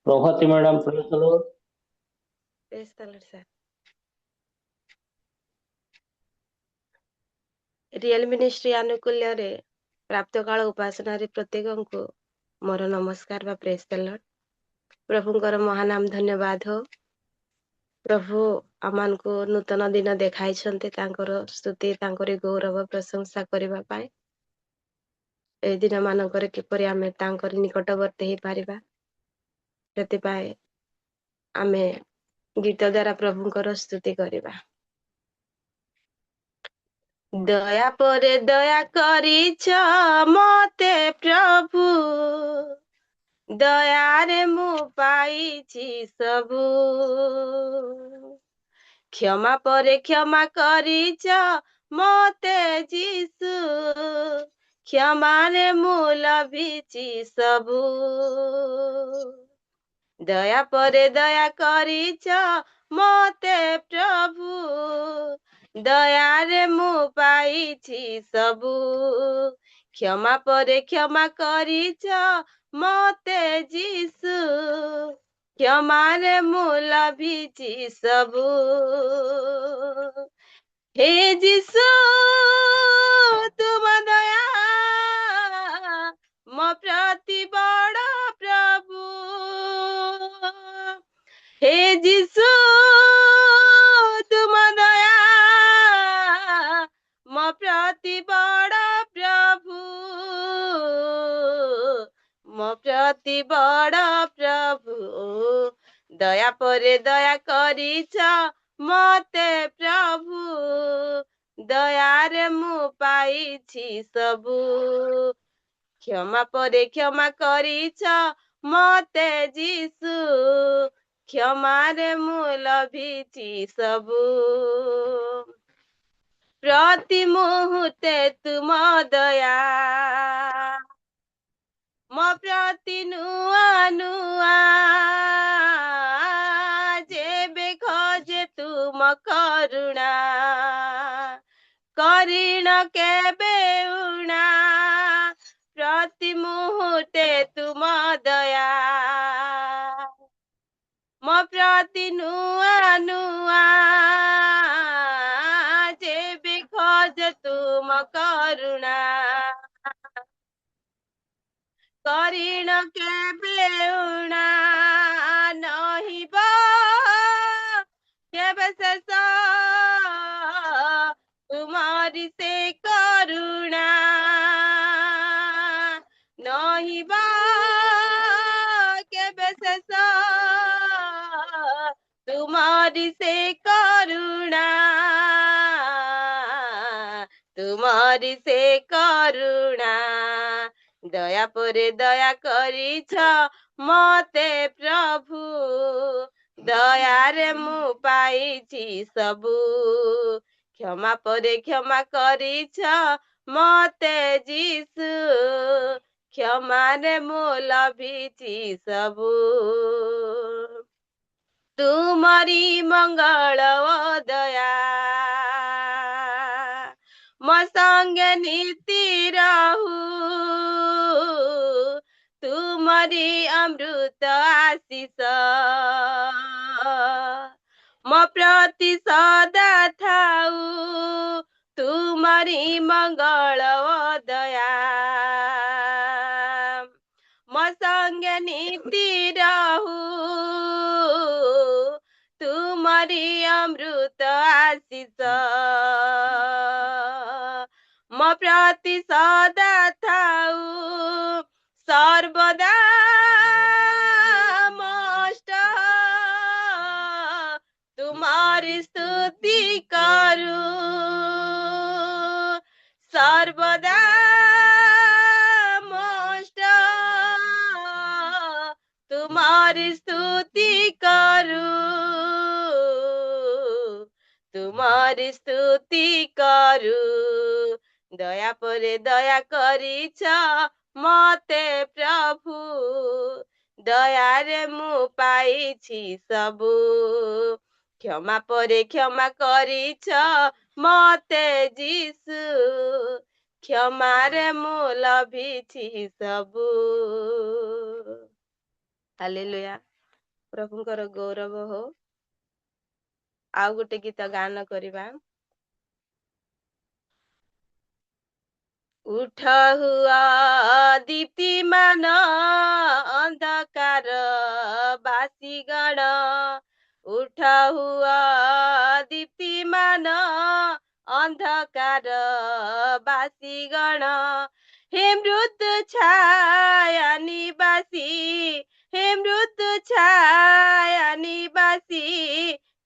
Prabhati madam ପ୍ରେଜ୍ the Lord. ପ୍ରେଜ୍ the Lord sir. Real ministry ଆନୁକୂଲ୍ୟରେ ପ୍ରାପ୍ତକାଳ ଉପାସନାରେ ପ୍ରତ୍ୟେକଙ୍କୁ ମୋର ନମସ୍କାର ବା ପ୍ରେଜ୍ ଦ ଲର୍ଡ। ପ୍ରଭୁଙ୍କର ମହାନାମ ଧନ୍ୟବାଦ ହଉ। ପ୍ରଭୁ ଆମମାନଙ୍କୁ ନୂତନ ଦିନ ଦେଖାଇଛନ୍ତି, ତାଙ୍କର ସ୍ତୁତି ତାଙ୍କର ଗୌରବ ପ୍ରଶଂସା କରିବା ପାଇଁ। ଏହି ଦିନ ମାନଙ୍କରେ କିପରି ଆମେ ତାଙ୍କର ନିକଟବର୍ତ୍ତୀ ହେଇପାରିବା, ସେଥିପାଇଁ ଆମେ ଗୀତ ଦ୍ୱାରା ପ୍ରଭୁଙ୍କର ସ୍ତୁତି କରିବା। ଦୟା ପରେ ଦୟା କରିଛ ମତେ ପ୍ରଭୁ, ଦୟାରେ ମୁଁ ପାଇଛି ସବୁ। କ୍ଷମା ପରେ କ୍ଷମା କରିଛ ମତେ ଯୀଶୁ, କ୍ଷମାରେ ମୁଁ ଲଭିଛି ସବୁ। ଦୟା ପରେ ଦୟା କରିଛ ମତେ ପ୍ରଭୁ, ଦୟାରେ ମୁଁ ପାଇଛି ସବୁ। କ୍ଷମା ପରେ କ୍ଷମା କରିଛ ମତେ ଯୀଶୁ, କ୍ଷମାରେ ମୁଁ ଲଭିଛି ସବୁ। हे ଯୀଶୁ ତୁମ ଦୟା ମୋ ପ୍ରତି ବଡ଼ ପ୍ରଭୁ। हे ଯୀଶୁ ତୁମ ଦୟା ମୋ ପ୍ରତି ବଡ଼ ପ୍ରଭୁ, ମୋ ପ୍ରତି ବଡ଼ ପ୍ରଭୁ। ଦୟା ପରେ ଦୟା କରିଛ ମତେ ପ୍ରଭୁ, ଦୟାରେ ମୁଁ ପାଇଛି ସବୁ। କ୍ଷମା ପରେ କ୍ଷମା କରିଛ ମତେ ଯୀଶୁ, କ୍ଷମାରେ ମୁଁ ଲଭିଛି ସବୁ। ପ୍ରତି ମୁହୂର୍ତ୍ତେ ତୁମ ଦୟା ମୋ ପ୍ରତି ନୂଆ ନୂଆ, ଯେବେ ଖୋଜେ ତୁମ କରୁଣା କରିଣ କେବେ ଉଣା। ପ୍ରତି ମୁହୂର୍ତ୍ତେ ତୁମ ଦୟା ମୋ ପ୍ରତି ନୂଆ ନୂଆ, ଯେବେ ଖୋଜେ ତୁମ କରୁଣା କରିଣ କେବେ ଉଣା। ନହିବ କେବେ ଶେଷ ତୁମରି ସେ କରୁଣା, ନହିବ କେବେ ଶେଷ ତୁମରି ସେ କରୁଣା, ତୁମରି ସେ କରୁଣା। ଦୟା ପରେ ଦୟା କରିଛ ମତେ ପ୍ରଭୁ, ଦୟାରେ ମୁଁ ପାଇଛି ସବୁ। କ୍ଷମା ପରେ କ୍ଷମା କରିଛ ମତେ ଯୀଶୁ, କ୍ଷମାରେ ମୁଁ ଲଭିଛି ସବୁ। ତୁମରି ମଙ୍ଗଳ ଓ ଦୟା ମୋ ସଙ୍ଗେ ନୀତି ରହୁ, ତୁମରି ଅମୃତ ଆଶିଷ ମୋ ପ୍ରତି ସଦା ଥାଉ। ତୁମରି ମଙ୍ଗଳ ଓ ଦୟା ମୋ ସଙ୍ଗେ ନୀତି ରହୁ, ତୁମରି ଅମୃତ ଆଶିଷ ମୋ ପ୍ରତି ସଦା ଥାଉ। ସର୍ବଦା ମଷ୍ଟ ତୁମରି ସ୍ତୁତି କରୁ, ସର୍ବଦା ମଷ୍ଟ ତୁମରି ସ୍ତୁତି କରୁ, ତୁମରି ସ୍ତୁତି କରୁ। ଦୟା ପରେ ଦୟା କରିଛ ମତେ ପ୍ରଭୁ, ଦୟାରେ ମୁଁ ପାଇଛି ସବୁ। କ୍ଷମା ପରେ କ୍ଷମା କରିଛ ମତେ ଯୀଶୁ, କ୍ଷମାରେ ମୁଁ ଲଭିଛି ସବୁ। ହାଲେଲୁୟା। ପ୍ରଭୁଙ୍କର ଗୌରବ ହଉ। ଆଉ ଗୋଟେ ଗୀତ ଗାନ କରିବା। ଉଠ ହୁଆ ଦୀପ୍ତିମାନ ଅନ୍ଧକାର ବାସିଗଣ, ଉଠ ହୁଆ ଦୀପ୍ତିମାନ ଅନ୍ଧକାର ବାସିଗଣ, ହେ ମୃତ୍ୟୁ ଛାୟା ନିବାସୀ, ହେ ମୃତ୍ୟୁ ଛାୟା ନିବାସୀ,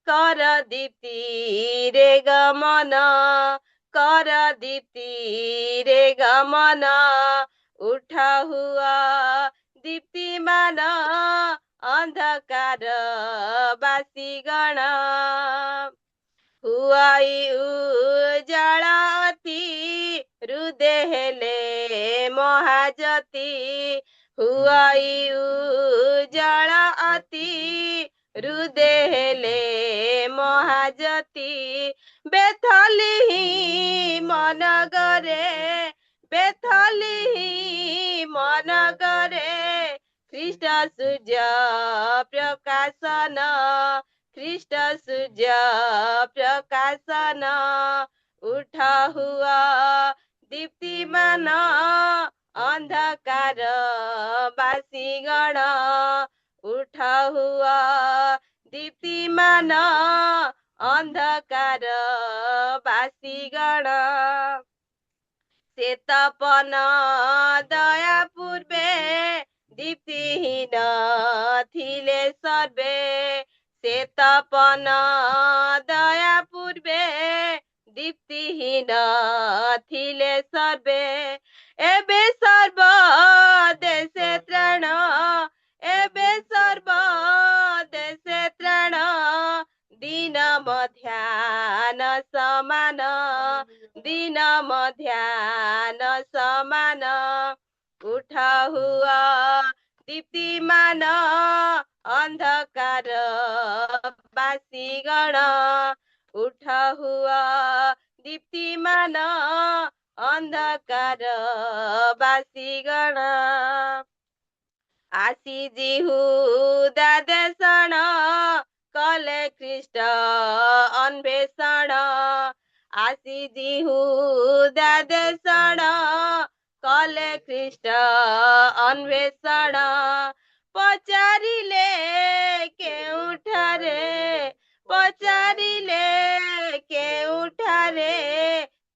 କର ଦୀପ୍ତିରେ ଗମନ, କର ଦୀପ୍ତିରେ ଗମନ, ଉଠ ହୁଆ ଦୀପ୍ତିମାନ ଅନ୍ଧକାର ବାସିଗଣ, ହୁଆଇ ଉଜାଳ ଅତି ହୃଦେ ହେଲେ ମହାଜ୍ୟୋତି, ହୁଆଇ ଉଜାଳ ଅତି ହୃଦେ ହେଲେ ମହାଜ୍ୟୋତି, ବେଥଲିହି ମନଗରେ, ବେଥଲିହି ମନଗରେ, ଖ୍ରୀଷ୍ଟ ସୂର୍ଯ୍ୟ ପ୍ରକାଶନ, ଖ୍ରୀଷ୍ଟ ସୂର୍ଯ୍ୟ ପ୍ରକାଶନ, ଉଠ ହୁଆ ଦୀପ୍ତିମାନ ଅନ୍ଧକାର ବାସିଗଣ, ଉଠ ହୁଆ ଦୀପ୍ତିମାନ ଅନ୍ଧକାର ବାସିଗଣ, ସେ ତପନ ଦୟା ପୂର୍ବେ ଦୀପ୍ତିହୀନ ଥିଲେ ସର୍ବେ, ସେ ତପନ ଦୟା ପୂର୍ବେ ଦୀପ୍ତିହୀନ ଥିଲେ ସର୍ବେ, ଏବେ ସର୍ବ ଦେଶେ ତ୍ରାଣ, ଏବେ ସର୍ବ ଦେଶେ ତ୍ରାଣ, ଦିନ ମଧ୍ୟାହ୍ନ ସମାନ, ଦିନ ମଧ୍ୟାହ୍ନ ସମାନ, ଉଠ ହୁଆ ଦୀପ୍ତିମାନ ଅନ୍ଧକାର ବାସିଗଣ, ଉଠ ହୁଆ ଦୀପ୍ତିମାନ ଅନ୍ଧକାର ବାସିଗଣ, ଆସି ଯିହୁଦା ଦେଶଣ କଲେ ଖ୍ରୀଷ୍ଟ ଅନ୍ବେଷଣ, ଆସି ଯିହୁଦା ଦେଶଣ କଲେ ଖ୍ରୀଷ୍ଟ ଅନ୍ବେଷଣ, ପଚାରିଲେ କେଉଁଠାରେ, ପଚାରିଲେ କେଉଁଠାରେ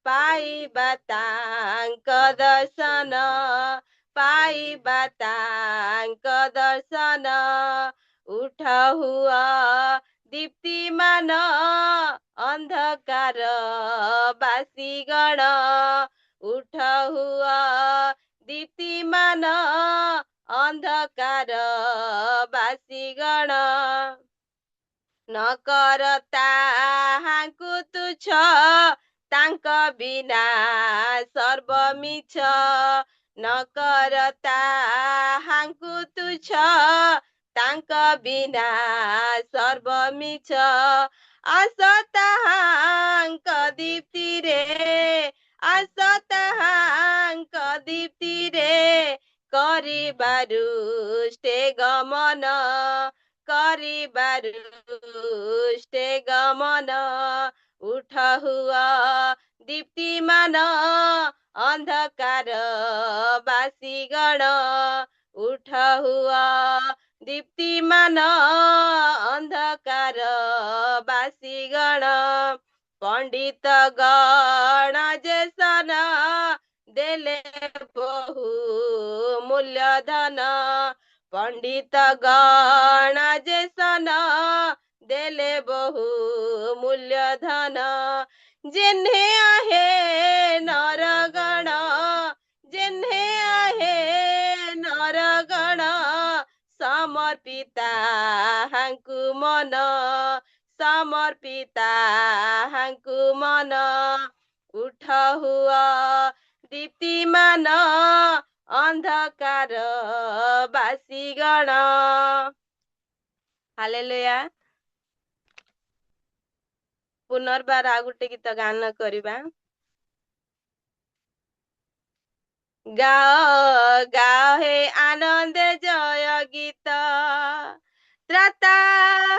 ପାଇବା ତାଙ୍କ ଦର୍ଶନ, ପାଇବା ତାଙ୍କ ଦର୍ଶନ, ଉଠ ହୁଆ ଦୀପ୍ତିମାନ ଅନ୍ଧକାର ବାସିଗଣ, ଉଠ ହୁଆ ଦୀପ୍ତିମାନ ଅନ୍ଧକାର ବାସିଗଣ, ନ କର ତାହାଙ୍କୁ ତୁଚ୍ଛ, ତାଙ୍କ ବିନା ସର୍ବ ମିଛ, ନ କର ତାହାଙ୍କୁ ତୁଚ୍ଛ, ତାଙ୍କ ବିନା ସର୍ବ ମିଛ, ଆସ ତାହାଙ୍କ ଦୀପ୍ତିରେ, ଆସ ତାହାଙ୍କ ଦୀପ୍ତିରେ, କରିବାରୁ ଷ୍ଟେ ଗମନ, କରିବାରୁ ଷ୍ଟେ ଗମନ, ଉଠ ହୁଆ ଦୀପ୍ତିମାନ ଅନ୍ଧକାର ବାସିଗଣ, ଉଠ ହୁଆ ଦୀପ୍ତିମାନ ଅନ୍ଧକାର ବାସିଗଣ, ପଣ୍ଡିତ ଗଣ ଯେ ସନ ଦେଲେ ବହୁ ମୂଲ୍ୟଧନ, ପଣ୍ଡିତ ଗଣ ଯେ ସନ ଦେଲେ ବହୁ ମୂଲ୍ୟଧନ, ଯେହ୍ନେ आहे ନରଗଣ, ଯେହ୍ନେ आहे ନରଗଣ, ସମର୍ପିତା ହାଙ୍କୁ ମନ, ସମର୍ପିତା ହାଙ୍କୁ ମନ, ଉଠ ହୁଆ ଦୀପ୍ତିମାନ ଅନ୍ଧକାର ବାସିଗଣ। ହାଲେଲୁୟା। ପୁନର୍ବାର ଆଉ ଗୋଟେ ଗୀତ ଗାନ କରିବା। ଗାଅ ଗାଅ ହେ ଆନନ୍ଦ ଜୟ ଗୀତ, ত্রাতা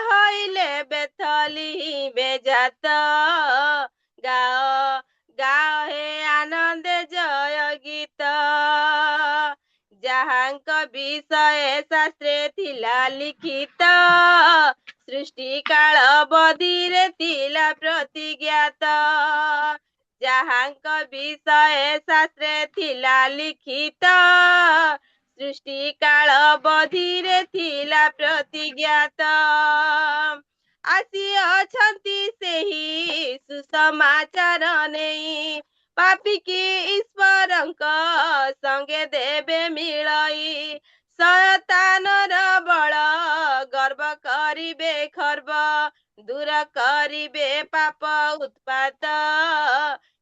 হইলে বেথলিমে জাত গাও গাও হে আনন্দে জয় গীত ଯାହାଙ୍କ ବିଷୟ ଶାସ୍ତ୍ରେ ଥିଲା ଲିଖିତ ସୃଷ୍ଟି କାଳ ବଧିରେ ଥିଲା ପ୍ରତିଜ୍ଞାତ ଯାହାଙ୍କ ବିଷୟ ଶାସ୍ତ୍ରେ ଥିଲା ଲିଖିତ ସୃଷ୍ଟି କାଳ ବଧିରେ ଥିଲା ପ୍ରତିଜ୍ଞାତ ଆସି ଅଛନ୍ତି ସେହି ସୁସମାଚାର ନେଇ ପାପିକି ଈଶ୍ୱରଙ୍କ ସଙ୍ଗେ ଦେବେ ମିଳଇ ଶୟତାନର ବଳ ଗର୍ବ କରିବେ ଖର୍ବ ଦୂର କରିବେ ପାପ ଉତ୍ପାତ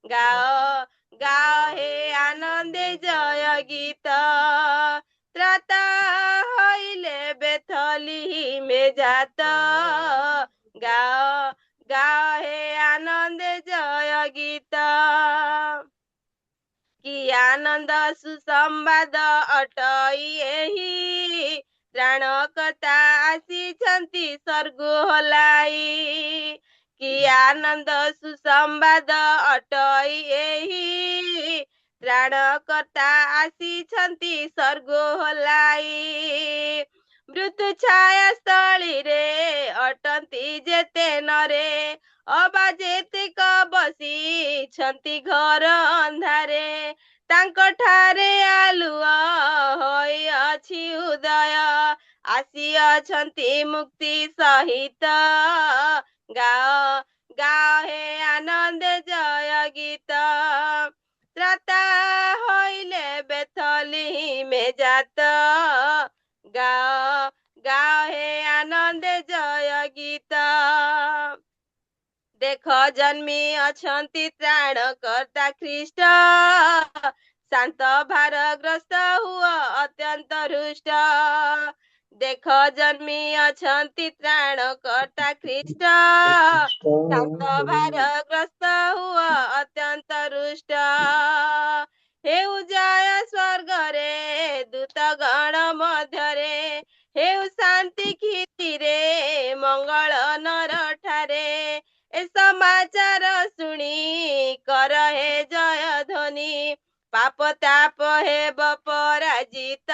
ଗାଅ ଗାଅ ହେ ଆନନ୍ଦେ ଜୟ ଗୀତ ତ୍ରାତା হইলে বেথলিমে জাত গাও গাও হে আনন্দে জয় গীত কি আনন্ଦ ସୁସମ୍ବାଦ ଅଟଇ ଏହି ତ୍ରାଣକର୍ତ୍ତା ଆସିଛନ୍ତି ସ୍ୱର୍ଗ ହଲାଇ କି ଆନନ୍ଦ ସୁସମ୍ବାଦ ଅଟଇ ଏହି ତ୍ରାଣକର୍ତ୍ତା ଆସିଛନ୍ତି ସ୍ୱର୍ଗ ହଲାଇ ମୃତ୍ୟୁ ଛାୟା ସ୍ଥଳୀରେ ଅଟନ୍ତି ଯେତେ ନରେ ଅବା ଯେତିକ ବସିଛନ୍ତି ଘର ଅନ୍ଧାରେ ତାଙ୍କ ଠାରେ ଆଲୁଅ ହୋଇଅଛି ଉଦୟ ଆସିଅଛନ୍ତି ମୁକ୍ତି ସହିତ ଗାଅ ଗାଅ ହେ ଆନନ୍ଦେ ଜୟ ଗୀତ ତ୍ରାତା হইলে বেথলিমে জাত গাও গাও হে আনন্দে জয় গীত ଦେଖ ଜନ୍ମି ଅଛନ୍ତି ତ୍ରାଣକର୍ତ୍ତା ଖ୍ରୀଷ୍ଟ ଶାନ୍ତ ଭାରଗ୍ରସ୍ତ ହୁଅ ଅତ୍ୟନ୍ତ ହୃଷ୍ଟ ଦେଖ ଜନ୍ମି ଅଛନ୍ତି ତ୍ରାଣକର୍ତ୍ତା ଖ୍ରୀଷ୍ଟ ଶାନ୍ତ ଭାରଗ୍ରସ୍ତ ହୁଅ ଅତ୍ୟନ୍ତ ହୃଷ୍ଟ ହେଉ ଜୟ ସ୍ୱର୍ଗରେ ଦୂତ ଗଣ ମଧ୍ୟରେ ହେଉ ଶାନ୍ତି କ୍ଷିତିରେ ମଙ୍ଗଳ ନର ଠାରେ ଏ ସମାଚାର ଶୁଣି କର ହେ ଜୟ ଧ୍ୱନି ପାପ ତାପ ହେବ ପରାଜିତ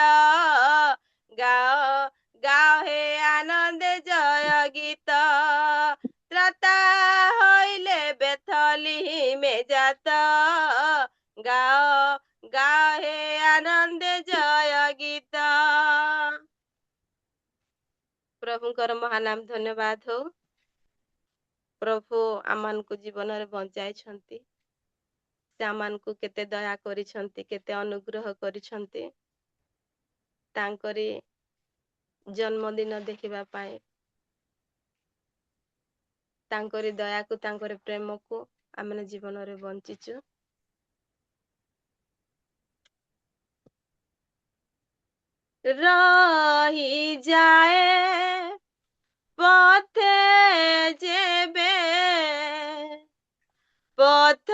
ଗାଅ ଗାଅ ହେ ଆନନ୍ଦେ ଜୟ ଗୀତ ତ୍ରାତା হইলে বেথলিমে জাত গাও গাও হে ଆନନ୍ଦେ ଜୟ ଗୀତ ପ୍ରଭୁଙ୍କର ମହାନାମ ଧନ୍ୟବାଦ ହଉ ପ୍ରଭୁ ଆମମାନଙ୍କୁ ଜୀବନରେ ବଞ୍ଚାଇଛନ୍ତି ସେ ଆମମାନଙ୍କୁ କେତେ ଦୟା କରିଛନ୍ତି କେତେ ଅନୁଗ୍ରହ କରିଛନ୍ତି ତାଙ୍କରି ଜନ୍ମଦିନ ଦେଖିବା ପାଇଁ ତାଙ୍କରି ଦୟାକୁ ତାଙ୍କରି ପ୍ରେମକୁ ଆମେ ଜୀବନରେ ବଞ୍ଚିଛୁ ରହିଯାଏ পথে যেবে পথ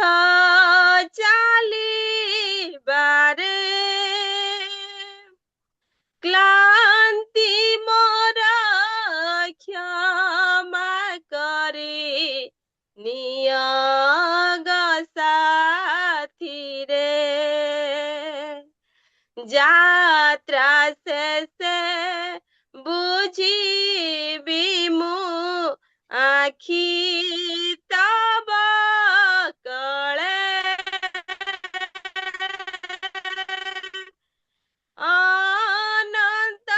চালিবারে ক্লান্তি মোর ক্ষমা করি নিয়োগ সাথীরে যাত্রা শেষে বুঝিবি মু আখি তব কলে অনন্ত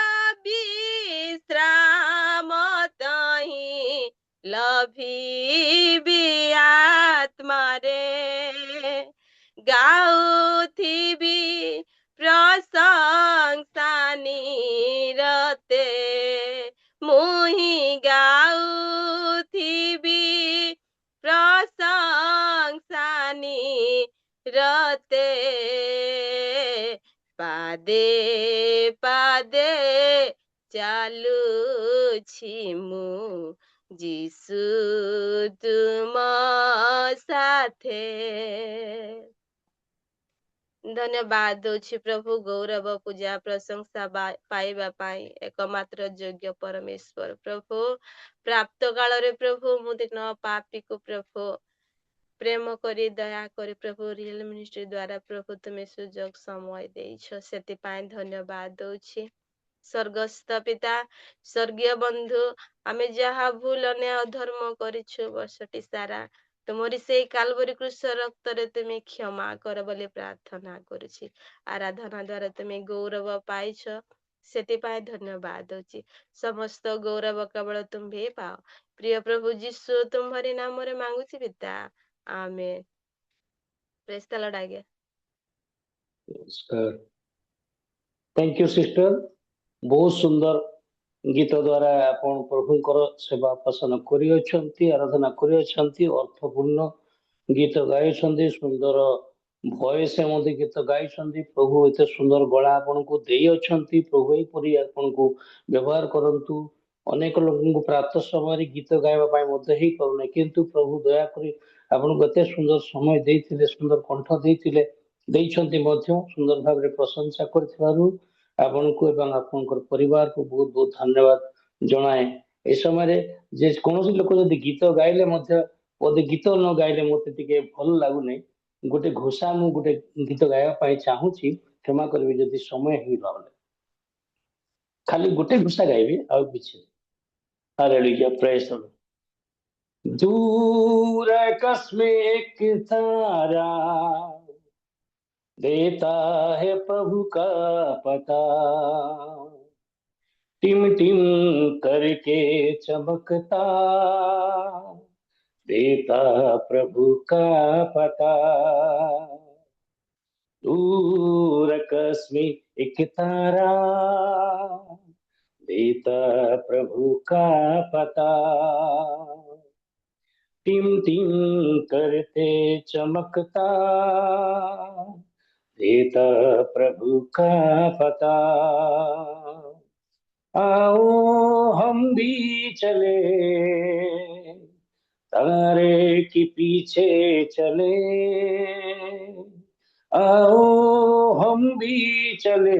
বিশ্রাম তহি লভিবি আত্মারে গাউথিবি প্রশংসা নিরতে মুহি গাউথিবি প্রশংসা নিরতে পাদে পাদে চালুছি মু যিশু তুম সাথে धन्यवाद दଉଛି प्रभु गौरव पूजा प्रशंसा पाइबा ପାଇଁ एकमात्र योग्य परमेश्वर प्रभु प्राप्त काଳରେ प्रभु ମୁଁ ଦିନ ପାପୀକୁ ପ୍ରଭୁ ପ୍ରେମ କରି ଦୟା କରି ପ୍ରଭୁ ରିଏଲ ମିନିଷ୍ଟ୍ରି ଦ୍ୱାରା ପ୍ରଭୁ ତୁମେ ସୁଯୋଗ ସମୟ ଦେଇଛ ସେଥିପାଇଁ ଧନ୍ୟବାଦ ଦଉଛି ସ୍ୱର୍ଗସ୍ଥ ପିତା ସ୍ୱର୍ଗୀୟ ବନ୍ଧୁ ଆମେ ଯାହା ଭୁଲ ଅନ୍ୟାୟ ଅଧର୍ମ କରିଛୁ ବର୍ଷଟି ସାରା ତୁମରି ସେଇ କାଲବରୀ କୃଷ୍ଣ ରକ୍ତରେ ତୁମେ କ୍ଷମା କର ବୋଲି ପ୍ରାର୍ଥନା କରୁଛି ଆରାଧନା ଦ୍ୱାରା ତୁମେ ଗୌରବ ପାଇଛ ସେଥିପାଇଁ ଧନ୍ୟବାଦ ଦଉଛି ସମସ୍ତ ଗୌରବ କେବଳ ତୁମ୍ଭେ ପାଅ ପ୍ରିୟ ପ୍ରଭୁ ଯୀଶୁ ତୁମ୍ଭରି ନାମରେ ମାଗୁଛି ପିତା ଆମେନ୍ ପ୍ରେଜ୍ ଦ ଲର୍ଡ ଆଜ୍ଞା थैंक यू सिस्टर बहुत सुंदर गीत द्वारा आपण प्रभुंकर सेवा पसन करियछंती आराधना करियछंती अर्थपूर्ण गीत गाइछंती सुंदर भॉइस मध्य गीत गाइछंती प्रभु एते सुंदर गला आपनको देई अछंती प्रभु एपरि आपनको व्यवहार करंतु अनेक लोगों प्रातः समय गीत गायबा पाई मध्य ही करूने किंतु प्रभु दया करी आपनको एते सुंदर समय देइथिले सुंदर कंठ देइथिले ଦେଇଛନ୍ତି ମଧ୍ୟ ସୁନ୍ଦର ଭାବରେ ପ୍ରଶଂସା କରିଥିବାରୁ ଆପଣଙ୍କୁ ଏବଂ ଆପଣଙ୍କର ପରିବାରକୁ ବହୁତ ବହୁତ ଧନ୍ୟବାଦ ଜଣାଏ ଏ ସମୟରେ ଯେ କୌଣସି ଲୋକ ଯଦି ଗୀତ ଗାଇଲେ ମଧ୍ୟ ବୋଧେ ଗୀତ ନ ଗାଇଲେ ମୋତେ ଟିକେ ଭଲ ଲାଗୁନି ଗୋଟେ ଘୋଷା ମୁଁ ଗୋଟେ ଗୀତ ଗାଇବା ପାଇଁ ଚାହୁଁଛି କ୍ଷମା କରିବି ଯଦି ସମୟ ହେଇପାରୁନି ଖାଲି ଗୋଟେ ଘୋଷା ଗାଇବି ଆଉ କିଛି ହାଲେଲୁୟା ପ୍ରେଜ୍ ଦ ଲର୍ଡ दूर कस्मिक तारा देता है प्रभु का पता टिम टिम करके चमकता देता प्रभु का पता दूर कस्मी एक तारा देता प्रभु का पता टिम टिम करते चमकता देता प्रभु का पता आओ हम भी चले तारे के पीछे चले आओ हम भी चले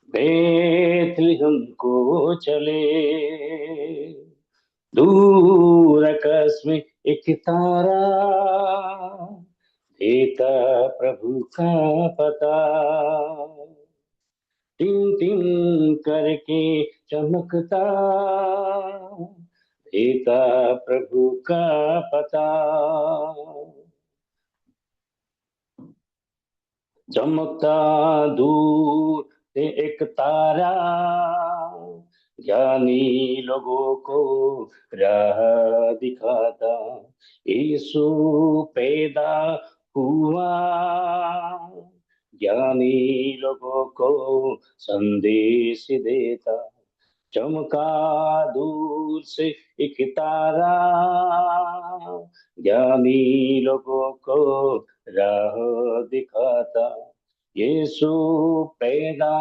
बेथलेहम को चले दूर आकाश में एक तारा देता प्रभु का पता टिम टिम करके चमकता देता प्रभु का पता चमकता दूर से एक तारा ज्ञानी लोगों को राह दिखाता यीशु पैदा हुआ ज्ञानी लोगों को संदेश देता चमका दूर से एक तारा ज्ञानी लोगों को राह दिखाता यीशु पैदा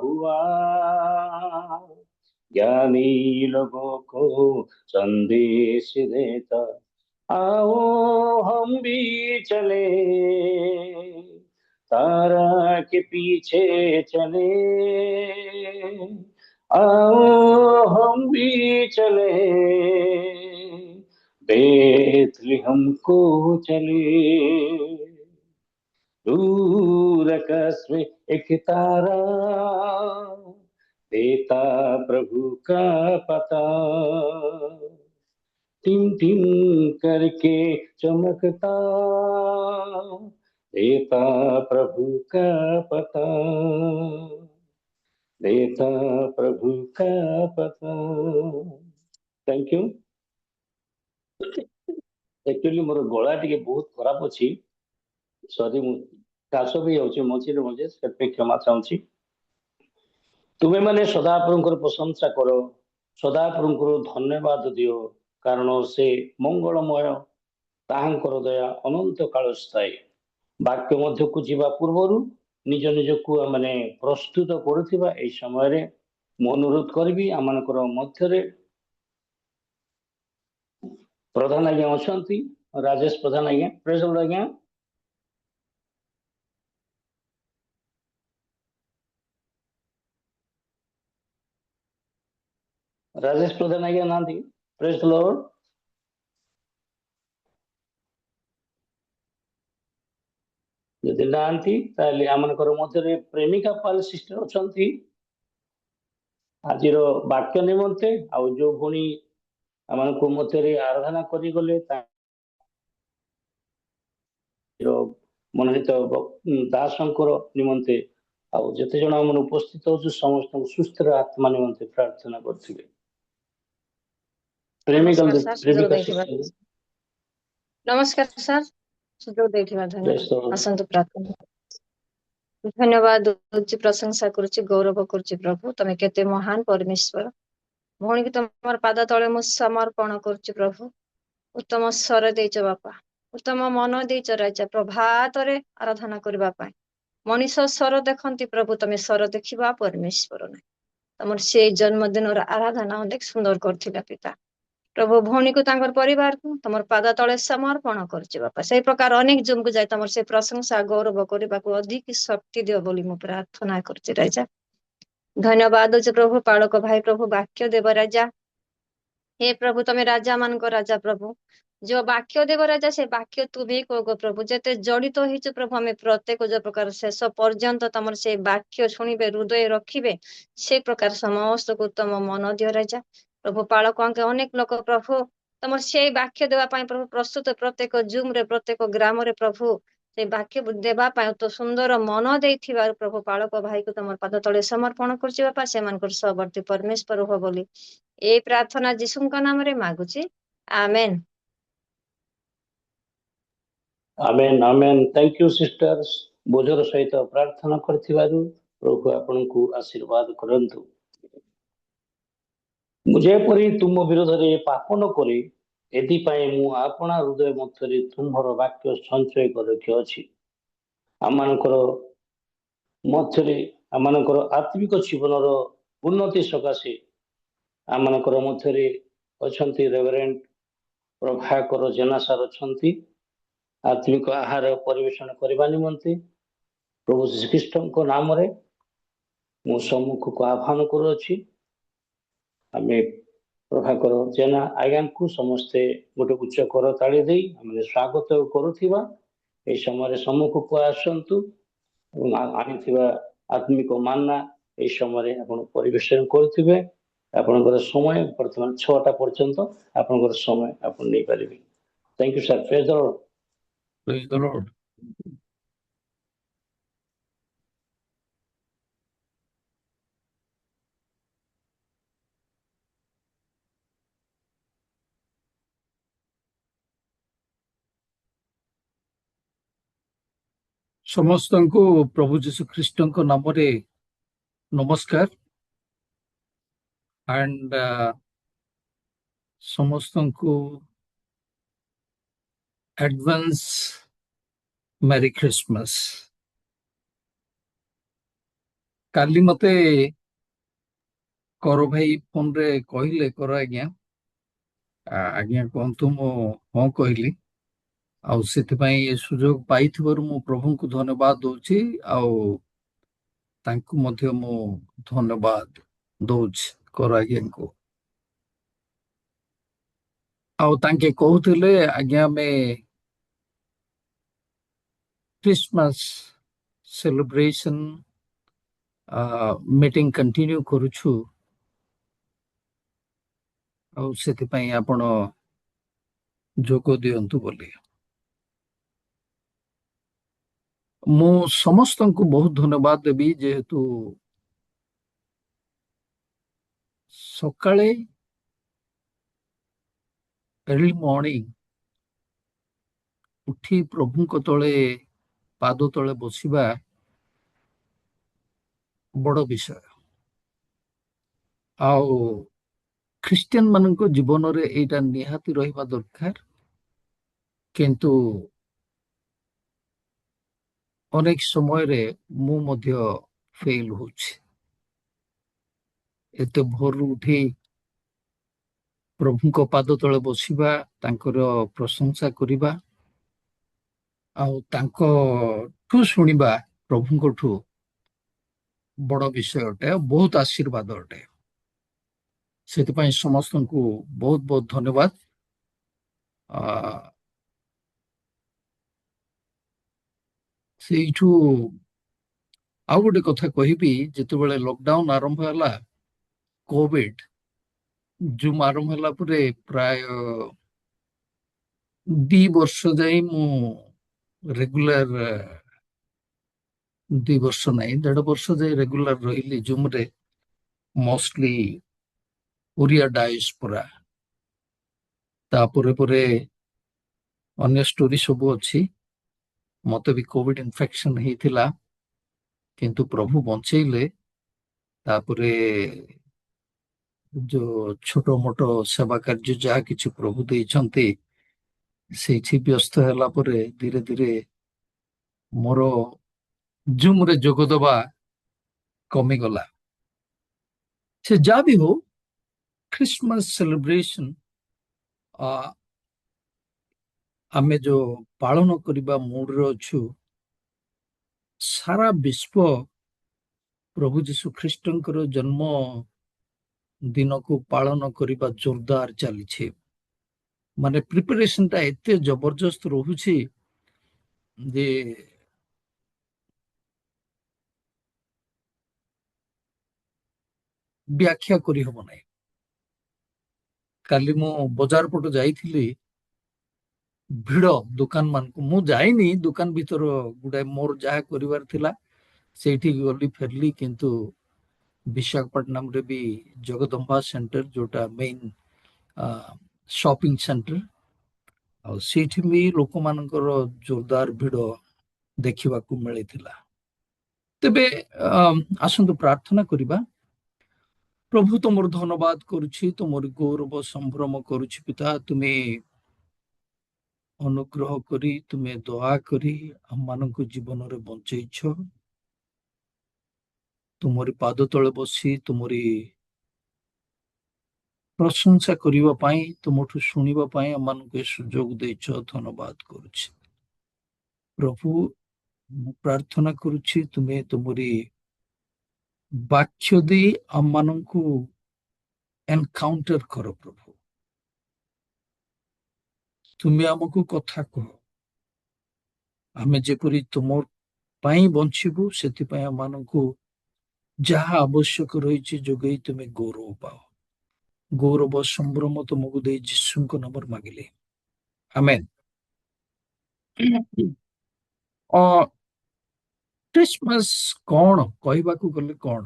हुआ ज्ञानी लोगों को संदेश देता आओ हम भी चले तारा के पीछे चले आओ हम भी चले बेथलेहम को चले दूर आकाश में एक तारा देता प्रभु का पता टिम टिम करके चमकता देता प्रभु का पता देता प्रभु का पता थैंक यू एक्चुअली मोर गला टिके बहुत खराब अछि सॉरी काश भी जाऊँ मझे मझे से क्षमा चाहूँगी तुम्हें मैंने सदा प्रभुंकर प्रशंसा कर सदा प्रभुंकर धन्यवाद दियो कारण से मंगलमय ताहांकर दया अनंत काल स्थायी वाक्य मध्य को जीवा पूर्व निज निज को माने प्रस्तुत करुवा ए समय मु अनुरोध करी आम मध्य प्रधान आज्ञा अच्छा राजेश प्रधान आज्ञा प्रेज आज्ञा ରାଜେଶ ପ୍ରଧାନ ଆଜ୍ଞା ନାହାନ୍ତି? ପ୍ରେଜ୍ ଦ ଲର୍ଡ। ଯଦି ନାହାନ୍ତି ତାହେଲେ ଆମମାନଙ୍କର ମଧ୍ୟରେ ପ୍ରେମିକା ପାଲ ସିଷ୍ଟର ଅଛନ୍ତି ଆଜିର ବାକ୍ୟ ନିମନ୍ତେ। ଆଉ ଯୋଉ ଭଉଣୀ ଆମମାନଙ୍କ ମଧ୍ୟରେ ଆରାଧନା କରିଗଲେ ତାଙ୍କର ମନୋନୀତ ଦାସଙ୍କର ନିମନ୍ତେ ଆଉ ଯେତେ ଜଣ ଆମର ଉପସ୍ଥିତ ଅଛୁ ସମସ୍ତଙ୍କୁ ସୁସ୍ଥର ଆତ୍ମା ନିମନ୍ତେ ପ୍ରାର୍ଥନା କରୁଥିବେ। ପ୍ରେମିକା ନମସ୍କାର ସାର୍, ସୁଯୋଗ ପ୍ରେମିକା ଦେଇଥିବା ସିଷ୍ଟର ନମସ୍କାର ସାର୍, ସୁଯୋଗ ଦେଇଥିବା ଧନ୍ୟବାଦ। ପ୍ରେଜ୍ ଦ ଲର୍ଡ। ଆସନ୍ତୁ ପ୍ରାର୍ଥନା। ଧନ୍ୟବାଦ ଦଉଛି, ପ୍ରଶଂସା କରୁଛି, ଗୌରବ କରୁଛି ପ୍ରଭୁ, ତମେ କେତେ ମହାନ ପରମେଶ୍ୱର। ଭଉଣୀକି ତମର ପାଦ ତଳେ ମୁଁ ସମର୍ପଣ କରୁଛି ପ୍ରଭୁ। ଉତ୍ତମ ସ୍ୱର ଦେଇଛ ବାପା, ଉତ୍ତମ ମନ ଦେଇଛ ରାଜା, ପ୍ରଭାତରେ ଆରାଧନା କରିବା ପାଇଁ। ମଣିଷ ସ୍ୱର ଦେଖନ୍ତି ପ୍ରଭୁ, ତମେ ସ୍ୱର ଦେଖିବା ପରମେଶ୍ୱର ନାହିଁ। ତମର ସେଇ ଜନ୍ମଦିନର ଆରାଧନା ଅନେକ ସୁନ୍ଦର କରିଥିଲା ପିତା। ପ୍ରଭୁ ଭଉଣୀକୁ ତାଙ୍କର ପରିବାରକୁ ତମର ପାଦ ତଳେ ସମର୍ପଣ କରୁଛି ବାପା। ସେଇ ପ୍ରକାର ଅନେକ ଜଣକୁ ଯାଇ ତମର ସେ ପ୍ରଶଂସା ଗୌରବ କରିବାକୁ ଅଧିକ ଶକ୍ତି ଦିଅ ବୋଲି ମୁଁ ପ୍ରାର୍ଥନା କରୁଛି ରାଜା। ଧନ୍ୟବାଦ ଦଉଛି ପ୍ରଭୁ, ପାଳକ ଭାଇ ପ୍ରଭୁ ବାକ୍ୟ ଦେବ ରାଜା। हे प्रभु तमे राजा मान राजा प्रभु, जो बाक्य देव राजा से बाक्य तुम्हें कह प्रभु, जेते जड़ित हो प्रभु हमें प्रत्येक जो प्रकार शेष पर्यंत तमर से बाक्य शुणिबे, हृदय रखिबे, से प्रकार समस्त को तुम मन दियो राजा। प्रभु पालक अंके अनेक लोक प्रभु तमर से बाक्य देवाई प्रभु प्रस्तुत, प्रत्येक जूम रे प्रत्येक ग्राम रे प्रभु से बाक्य देवाई तो सुंदर मन दे प्रभु पालक भाई को तुम पाद तले समर्पण कर बापा, से सबर्ती परमेश्वर हो बोली ए प्रार्थना जीशुଙ୍କ ନାମରେ ମାଗୁଛି, ଆମେନ୍। ଆମେନ୍ ଆମେନ୍। ଥ୍ୟାଙ୍କ ୟୁ ସିଷ୍ଟର୍ସ, ବୋଝର ସହିତ ପ୍ରାର୍ଥନା କରିଥିବାରୁ ପ୍ରଭୁ ଆପଣଙ୍କୁ ଆଶୀର୍ବାଦ କରନ୍ତୁ। ମୁଁ ଯେପରି ତୁମ ବିରୋଧରେ ପାପ ନ କରେ, ଏଥିପାଇଁ ମୁଁ ଆପଣା ହୃଦୟ ମଧ୍ୟରେ ତୁମ୍ଭର ବାକ୍ୟ ସଞ୍ଚୟ କରି ରଖିଅଛି। ଆମମାନଙ୍କର ମଧ୍ୟରେ ଆମମାନଙ୍କର ଆତ୍ମିକ ଜୀବନର ଉନ୍ନତି ସକାଶେ ଆମମାନଙ୍କର ମଧ୍ୟରେ ଅଛନ୍ତି ରେଭରେଣ୍ଡ ପ୍ରଭାକର ଜେନା ସାର୍ ଅଛନ୍ତି। ଆତ୍ମିକ ଆହାର ପରିବେଷଣ କରିବା ନିମନ୍ତେ ପ୍ରଭୁ ଶ୍ରୀଖ୍ରୀଷ୍ଟଙ୍କ ନାମରେ ମୁଁ ସମ୍ମୁଖକୁ ଆହ୍ୱାନ କରୁଅଛି। ଆମେ ପ୍ରଭାକର ଜେନା ଆଜ୍ଞାଙ୍କୁ ସମସ୍ତେ ଗୋଟେ ଉଚ୍ଚ କରତାଳି ଦେଇ ଆମେ ସ୍ୱାଗତ କରୁଥିବା। ଏହି ସମୟରେ ସମ୍ମୁଖକୁ ଆସନ୍ତୁ ଏବଂ ଆଣିଥିବା ଆତ୍ମିକ ମାନ୍ନା ଏହି ସମୟରେ ଆପଣ ପରିବେଷଣ କରୁଥିବେ। ଆପଣଙ୍କର ସମୟ ବର୍ତ୍ତମାନ 6ଟା ପର୍ଯ୍ୟନ୍ତ ଆପଣଙ୍କର ସମୟ ଆପଣ ନେଇପାରିବେ। Thank you sir. Praise the lord. Praise the Lord. ସମସ୍ତଙ୍କୁ ପ୍ରଭୁ ଯୀଶୁ ଖ୍ରୀଷ୍ଟଙ୍କ ନାମରେ ନମସ୍କାର and ସମସ୍ତଙ୍କୁ advance Merry Christmas। କାଲି ମତେ କର ଭାଇ ଫୋନ ରେ କହିଲେ, କର ଆଜ୍ଞା ଆଜ୍ଞା କୁହନ୍ତୁ, ମୁଁ ହଁ କହିଲି। ଆଉ ସେଥିପାଇଁ ଏ ସୁଯୋଗ ପାଇଥିବାରୁ ମୁଁ ପ୍ରଭୁଙ୍କୁ ଧନ୍ୟବାଦ ଦଉଛି, ଆଉ ତାଙ୍କୁ ମଧ୍ୟ ମୁଁ ଧନ୍ୟବାଦ ଦଉଛି କର ଆଜ୍ଞାଙ୍କୁ। ଆଉ ତାଙ୍କେ କହୁଥିଲେ ଆଜ୍ଞା ଆମେ କ୍ରିସମାସ ସେଲିବ୍ରେସନ ମିଟିଂ କଣ୍ଟିନ୍ୟୁ କରୁଛୁ, ଆଉ ସେଥିପାଇଁ ଆପଣ ଯୋଗ ଦିଅନ୍ତୁ ବୋଲି। ମୁଁ ସମସ୍ତଙ୍କୁ ବହୁତ ଧନ୍ୟବାଦ ଦେବି, ଯେହେତୁ ସକାଳେ early morning ଉଠି ପ୍ରଭୁଙ୍କ ତଳେ ପାଦ ତଳେ ବସିବା ବଡ଼ ବିଷୟ। ଆଉ ଖ୍ରୀଷ୍ଟିଆନ ମାନଙ୍କ ଜୀବନରେ ଏଇଟା ନିହାତି ରହିବା ଦରକାର। କିନ୍ତୁ ଅନେକ ସମୟରେ ମୁଁ ମଧ୍ୟ ଫେଲ ହଉଛି। ଏତେ ଭୋରରୁ ଉଠି ପ୍ରଭୁଙ୍କ ପାଦ ତଳେ ବସିବା, ତାଙ୍କର ପ୍ରଶଂସା କରିବା, ଆଉ ତାଙ୍କଠୁ ଶୁଣିବା ପ୍ରଭୁଙ୍କଠୁ ବଡ଼ ବିଷୟ ଅଟେ, ବହୁତ ଆଶୀର୍ବାଦ ଅଟେ। ସେଥିପାଇଁ ସମସ୍ତଙ୍କୁ ବହୁତ ବହୁତ ଧନ୍ୟବାଦ। ସେଇଠୁ ଆଉ ଗୋଟେ କଥା କହିବି, ଯେତେବେଳେ ଲକଡାଉନ ଆରମ୍ଭ ହେଲା, କୋଭିଡ ଜୁମ୍ ଆରମ୍ଭ ହେଲା ପରେ ପ୍ରାୟ 2 ବର୍ଷ ଯାଇ ମୁଁ ରେଗୁଲାର, 2 ବର୍ଷ ନାହିଁ, 1.5 ବର୍ଷ ଯାଇ ରେଗୁଲାର ରହିଲି ଜୁମ୍ରେ, ମୋଷ୍ଟଲି ଓରିଆ ଡାଇସ୍ପୋରା। ତାପରେ ପରେ ଅନ୍ୟ ଷ୍ଟୋରି ସବୁ ଅଛି। ମତେ ବି କୋଭିଡ ଇନଫେକ୍ସନ ହେଇଥିଲା, କିନ୍ତୁ ପ୍ରଭୁ ବଞ୍ଚେଇଲେ। ତାପରେ ଯୋଉ ଛୋଟ ମୋଟ ସେବା କାର୍ଯ୍ୟ ଯାହା କିଛି ପ୍ରଭୁ ଦେଇଛନ୍ତି, ସେଇଠି ବ୍ୟସ୍ତ ହେଲା ପରେ ଧୀରେ ଧୀରେ ମୋର ଜୁମ୍ରେ ଯୋଗଦେବା କମିଗଲା। ସେ ଯାହା ବି ହଉ, ଖ୍ରୀଷ୍ଟମାସ ସେଲିବ୍ରେସନ ଆମେ ଯୋଉ ପାଳନ କରିବା ମୁଡରେ ଅଛୁ, ସାରା ବିଶ୍ବ ପ୍ରଭୁ ଯୀଶୁ ଖ୍ରୀଷ୍ଟଙ୍କର ଜନ୍ମ ଦିନକୁ ପାଳନ କରିବା ଜୋରଦାର ଚାଲିଛି। ମାନେ ପ୍ରିପାରେସନ ଟା ଏତେ ଜବରଦସ୍ତ ରହୁଛି ଯେ ବ୍ୟାଖ୍ୟା କରିହବ ନାହିଁ। କାଲି ମୁଁ ବଜାର ପଟ ଯାଇଥିଲି, ଭିଡ ଦୋକାନ ମାନଙ୍କୁ। ମୁଁ ଯାଇନି ଦୋକାନ ଭିତର, ଗୁଡାଏ ମୋର ଯାହା କରିବାର ଥିଲା ସେଇଠି ଗଲି ଫେରିଲି। କିନ୍ତୁ ବିଶାଖାପଟନମରେ ବି ଜଗଦମ୍ବା ସେଣ୍ଟର, ଯୋଉଟା ମେନ୍ ସପିଂ ସେଣ୍ଟର, ଆଉ ସେଇଠି ବି ଲୋକମାନଙ୍କର ଜୋରଦାର ଭିଡ ଦେଖିବାକୁ ମିଳିଥିଲା। ତେବେ ଆସନ୍ତୁ ପ୍ରାର୍ଥନା କରିବା। ପ୍ରଭୁ, ତୁମର ଧନ୍ୟବାଦ କରୁଛି, ତୁମର ଗୌରବ ସମ୍ଭ୍ରମ କରୁଛି ପିତା। ତୁମେ ଅନୁଗ୍ରହ କରି, ତୁମେ ଦୟା କରି ଆମମାନଙ୍କୁ ଜୀବନରେ ବଞ୍ଚେଇଛ। ତୁମରି ପାଦ ତଳେ ବସି ତୁମରି ପ୍ରଶଂସା କରିବା ପାଇଁ, ତୁମଠୁ ଶୁଣିବା ପାଇଁ ଆମମାନଙ୍କୁ ସୁଯୋଗ ଦେଇଛ। ଧନ୍ୟବାଦ କରୁଛି ପ୍ରଭୁ। ମୁଁ ପ୍ରାର୍ଥନା କରୁଛି, ତୁମେ ତୁମରି ବାକ୍ୟ ଦେଇ ଆମମାନଙ୍କୁ ଏନକାଉଣ୍ଟର କର ପ୍ରଭୁ। ତୁମେ ଆମକୁ କଥା କୁହ, ଆମେ ଯେପରି ତୁମ ପାଇଁ ବଞ୍ଚିବୁ, ସେଥିପାଇଁ ଆମମାନଙ୍କୁ ଯାହା ଆବଶ୍ୟକ ରହିଛି ଯୋଗେଇ ତୁମେ ଗୌରବ ପାଅ। ଗୌରବ ସମ୍ଭ୍ରମ ତୁମକୁ ଦେଇ ଯୀଶୁଙ୍କ ନାମରେ ମାଗିଲେ, ଆମେନ୍। ଖ୍ରୀଷ୍ଟମାସ କଣ, କହିବାକୁ ଗଲେ କଣ?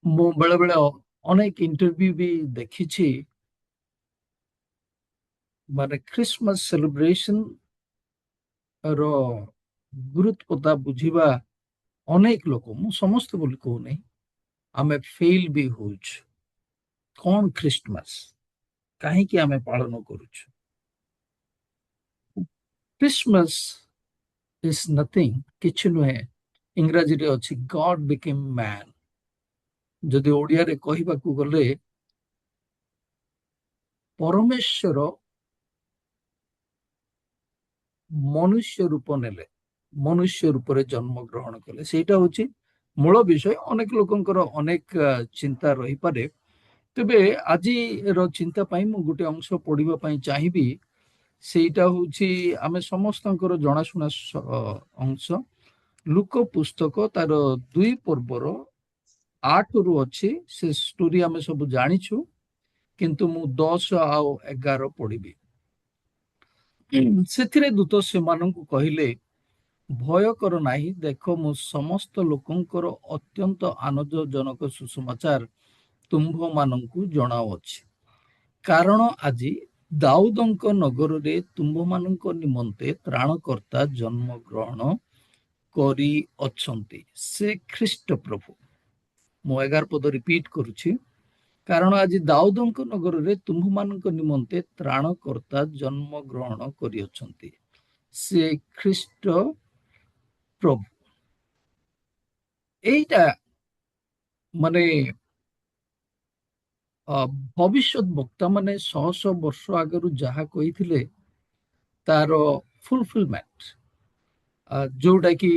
ମୁଁ ବେଳେ ବେଳେ ଅନେକ ଇଣ୍ଟରଭ୍ୟୁ ବି ଦେଖିଛି, ମାନେ ଖ୍ରୀଷ୍ଟମାସ ସେଲିବ୍ରେସନ ର ଗୁରୁତ୍ୱତା ବୁଝିବା ଅନେକ ଲୋକ, ମୁଁ ସମସ୍ତେ ବୋଲି କହୁନି, ଆମେ ଫେଲ ବି ହଉଛୁ। କଣ ଖ୍ରୀଷ୍ଟମାସ, କାହିଁକି ଆମେ ପାଳନ କରୁଛୁ? ଖ୍ରୀଷ୍ଟମାସ ଇଜ ନଥିଂ, କିଛି ନୁହେଁ। ଇଂରାଜୀରେ ଅଛି ଗଡ ବିକେମ୍ ମ୍ୟାନ। ଯଦି ଓଡ଼ିଆରେ କହିବାକୁ ଗଲେ, ପରମେଶ୍ୱର ମନୁଷ୍ୟ ରୂପ ନେଲେ, ମନୁଷ୍ୟ ରୂପରେ ଜନ୍ମ ଗ୍ରହଣ କଲେ। ସେଇଟା ହଉଛି ମୂଳ ବିଷୟ। ଅନେକ ଲୋକଙ୍କର ଅନେକ ଚିନ୍ତା ରହିପାରେ। ତେବେ ଆଜିର ଚିନ୍ତା ପାଇଁ ମୁଁ ଗୋଟେ ଅଂଶ ପଢିବା ପାଇଁ ଚାହିଁବି। ସେଇଟା ହଉଛି ଆମେ ସମସ୍ତଙ୍କର ଜଣାଶୁଣା ଅଂଶ, ଲୁକ ପୁସ୍ତକ ତାର 2 ପର୍ବର 8ରୁ ଅଛି। ସେ ଷ୍ଟୋରି ଆମେ ସବୁ ଜାଣିଛୁ, କିନ୍ତୁ ମୁଁ 10 ଆଉ 11 ପଢିବି। ସେଥିରେ ଦୂତ ସେମାନଙ୍କୁ କହିଲେ, ଭୟ କର ନାହିଁ, ଦେଖ ମୁଁ ସମସ୍ତ ଲୋକଙ୍କର ଅତ୍ୟନ୍ତ ଆନନ୍ଦଜନକ ସୁସମାଚାର ତୁମ୍ଭମାନଙ୍କୁ ଜଣାଉଅଛି। କାରଣ ଆଜି ଦାଉଦଙ୍କ ନଗରରେ ତୁମ୍ଭମାନଙ୍କ ନିମନ୍ତେ ତ୍ରାଣକର୍ତ୍ତା ଜନ୍ମଗ୍ରହଣ କରିଅଛନ୍ତି, ସେ ଖ୍ରୀଷ୍ଟ ପ୍ରଭୁ। ମୁଁ 11 ପଦ ରିପିଟ କରୁଛି। କାରଣ ଆଜି ଦାଉଦଙ୍କ ନଗରରେ ତୁମ୍ଭମାନଙ୍କ ନିମନ୍ତେ ତ୍ରାଣକର୍ତ୍ତା ଜନ୍ମଗ୍ରହଣ କରିଅଛନ୍ତି, ସେ ଖ୍ରୀଷ୍ଟ ପ୍ରଭୁ। এইটা ମାନେ ଭବିଷ୍ୟତ ବକ୍ତା ମାନେ ଶହ ଶହ ବର୍ଷ ଆଗରୁ ଯାହା କହିଥିଲେ ତାର ଫୁଲଫିଲମେଣ୍ଟ, ଯୋଉଟା କି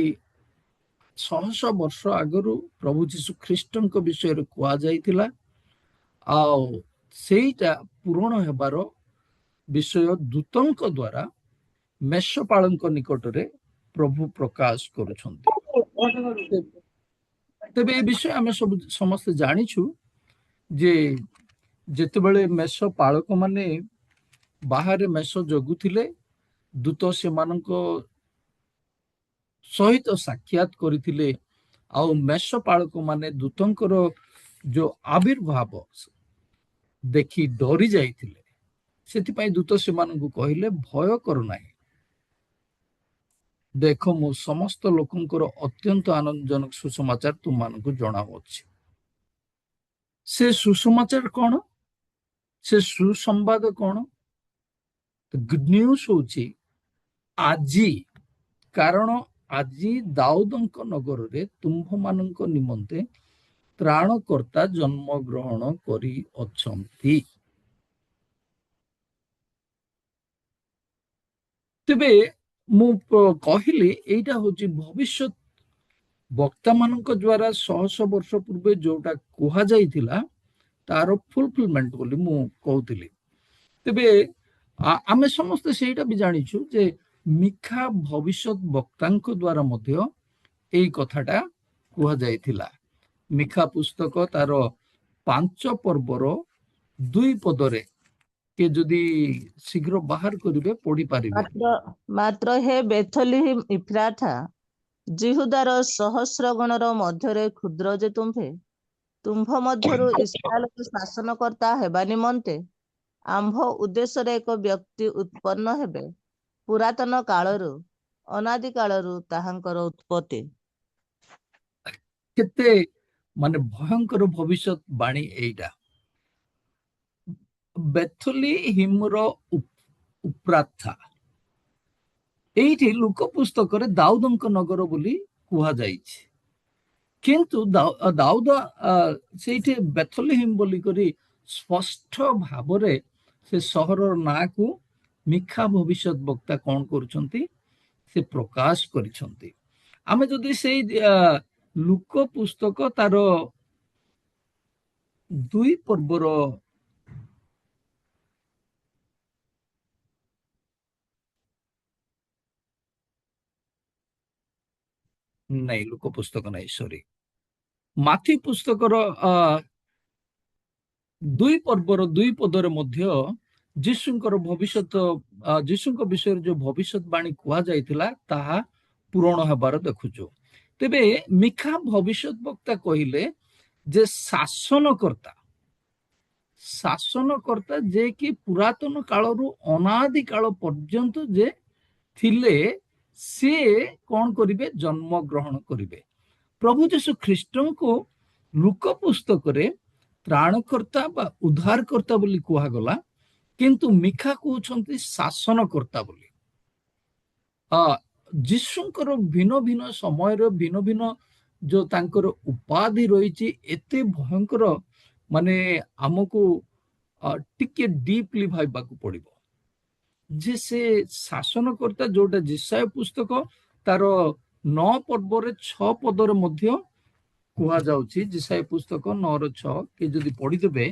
ଶହ ବର୍ଷ ଆଗରୁ ପ୍ରଭୁ ଯୀଶୁ ଖ୍ରୀଷ୍ଟଙ୍କ ବିଷୟରେ କୁହାଯାଇଥିଲା ଆଉ ସେଇଟା ପୂରଣ ହେବାର ବିଷୟ ଦୂତଙ୍କ ଦ୍ୱାରା ମେଷପାଳଙ୍କ ନିକଟରେ ପ୍ରଭୁ ପ୍ରକାଶ କରୁଛନ୍ତି। ତେବେ ଏ ବିଷୟ ଆମେ ସମସ୍ତେ ଜାଣିଛୁ ଯେ ଯେତେବେଳେ ମେଷ ପାଳକ ମାନେ ବାହାରେ ମେଷ ଜଗୁଥିଲେ ଦୂତ ସେମାନଙ୍କ ସହିତ ସାକ୍ଷାତ କରିଥିଲେ ଆଉ ମେଷ ପାଳକ ମାନେ ଦୂତଙ୍କର ଯୋଉ ଆବିର୍ଭାବ ଦେଖି ଡରି ଯାଇଥିଲେ। ସେଥିପାଇଁ ଦୂତ ସେମାନଙ୍କୁ କହିଲେ ଭୟ କର ନାହିଁ, ଦେଖ ମୁଁ ସମସ୍ତ ଲୋକଙ୍କର ଅତ୍ୟନ୍ତ ଆନନ୍ଦଜନକ ସୁସମାଚାର ତୁମମାନଙ୍କୁ ଜଣାଉଅଛି। ସେ ସୁସମାଚାର କଣ? ସେ ସୁସମ୍ବାଦ କଣ? ଗୁଡ୍ ନ୍ୟୁଜ୍ ହଉଛି ଆଜି, କାରଣ ଆଜି ଦାଉଦଙ୍କ ନଗରରେ ତୁମ୍ଭମାନଙ୍କ ନିମନ୍ତେ ତ୍ରାଣକର୍ତ୍ତା ଜନ୍ମଗ୍ରହଣ କରିଅଛନ୍ତି। ତେବେ ମୁଁ କହିଲି ଏଇଟା ହଉଛି ଭବିଷ୍ୟତ ବକ୍ତାମାନଙ୍କ ଦ୍ୱାରା ଶହ ବର୍ଷ ପୂର୍ବେ ଯୋଉଟା କୁହାଯାଇଥିଲା ତାର ଫୁଲଫିଲମେଣ୍ଟ ବୋଲି ମୁଁ କହୁଥିଲି। ତେବେ ଆମେ ସମସ୍ତେ ସେଇଟା ବି ଜାଣିଛୁ ଯେ ମିଖା ଭବିଷ୍ୟତ ବକ୍ତାଙ୍କ ଦ୍ୱାରା ମଧ୍ୟ ଏଇ କଥାଟା କୁହାଯାଇଥିଲା। ମିଖା ପୁସ୍ତକ ତାର 5 ପର୍ବର 2 ପଦରେ କିଏ ଯଦି ଶୀଘ୍ର ବାହାର କରିବେ ପଢିପାରିବେ। ମାତ୍ର ହେ ବେଥଲିହିମ୍ ଇଫ୍ରାଥା, ଜିହୁଦାର ସହସ୍ର ଗଣର ମଧ୍ୟରେ କ୍ଷୁଦ୍ର ଯେ ତୁମ୍ଭ ମଧ୍ୟରୁ ଇସ୍ରାଏଲକୁ ଶାସନକର୍ତ୍ତା ହେବା ନିମନ୍ତେ ଆମ୍ଭ ଉଦ୍ଦେଶ୍ୟରେ ଏକ ବ୍ୟକ୍ତି ଉତ୍ପନ୍ନ ହେବେ। ପୁରାତନ କାଳରୁ ଅନାଦି କାଳରୁ ତାହାଙ୍କର ଉତ୍ପତ୍ତି। କେତେ ମାନେ ଭୟଙ୍କର ଭବିଷ୍ୟତ ବାଣୀ ଏଇଟା। ବେଥଲିହିମର ଉପ୍ରାଥା, ଏଇଠି ଲୁକ ପୁସ୍ତକରେ ଦାଉଦଙ୍କ ନଗର ବୋଲି କୁହାଯାଇଛି, କିନ୍ତୁ ଦାଉଦ ସେଇଠି ବେଥଲିହିମ ବୋଲିକରି ସ୍ପଷ୍ଟ ଭାବରେ ସେ ସହରର ନାଁକୁ ମିଖା ଭବିଷ୍ୟତ ବକ୍ତା କଣ କରୁଛନ୍ତି ସେ ପ୍ରକାଶ କରିଛନ୍ତି। ଆମେ ଯଦି ସେଇ ଲୁକ ପୁସ୍ତକ ତାର 2 ପର୍ବର ନାଇଁ ଲୁକ ପୁସ୍ତକ ନାଇଁ ସରି ମାଥି ପୁସ୍ତକର 2 ପର୍ବର 2 ପଦରେ ମଧ୍ୟ ଯୀଶୁଙ୍କର ଯୀଶୁଙ୍କ ବିଷୟରେ ଯୋଉ ଭବିଷ୍ୟତବାଣୀ କୁହାଯାଇଥିଲା ତାହା ପୂରଣ ହେବାର ଦେଖୁଛୁ। ତେବେ ମିଖା ଭବିଷ୍ୟତ ବକ୍ତା କହିଲେ ଯେ ଶାସନକର୍ତ୍ତା ଯେ କି ପୁରାତନ କାଳରୁ ଅନାଦି କାଳ ପର୍ଯ୍ୟନ୍ତ ଯେ ଥିଲେ ସିଏ କଣ କରିବେ? ଜନ୍ମଗ୍ରହଣ କରିବେ। ପ୍ରଭୁ ଯୀଶୁ ଖ୍ରୀଷ୍ଟଙ୍କୁ ଲୁକ ପୁସ୍ତକରେ ତ୍ରାଣକର୍ତ୍ତା ବା ଉଦ୍ଧାରକର୍ତ୍ତା ବୋଲି କୁହାଗଲା, କିନ୍ତୁ ମିଖା କହୁଛନ୍ତି ଶାସନକର୍ତ୍ତା ବୋଲି। ଯୀଶୁଙ୍କର ଭିନ୍ନ ଭିନ୍ନ ସମୟରେ ଭିନ୍ନ ଭିନ୍ନ ଯୋଉ ତାଙ୍କର ଉପାଧି ରହିଛି ଏତେ ଭୟଙ୍କର, ମାନେ ଆମକୁ ଟିକେ ଡିପଲି ଭାବିବାକୁ ପଡିବ ଯେ ସେ ଶାସନକର୍ତ୍ତା ଯୋଉଟା ଯେଶାୟା ପୁସ୍ତକ ତାର 9 ପର୍ବରେ 6 ପଦରେ ମଧ୍ୟ କୁହାଯାଉଛି। ଯେଶାୟା ପୁସ୍ତକ 9:6 କି ଯଦି ପଢିଦେବେ।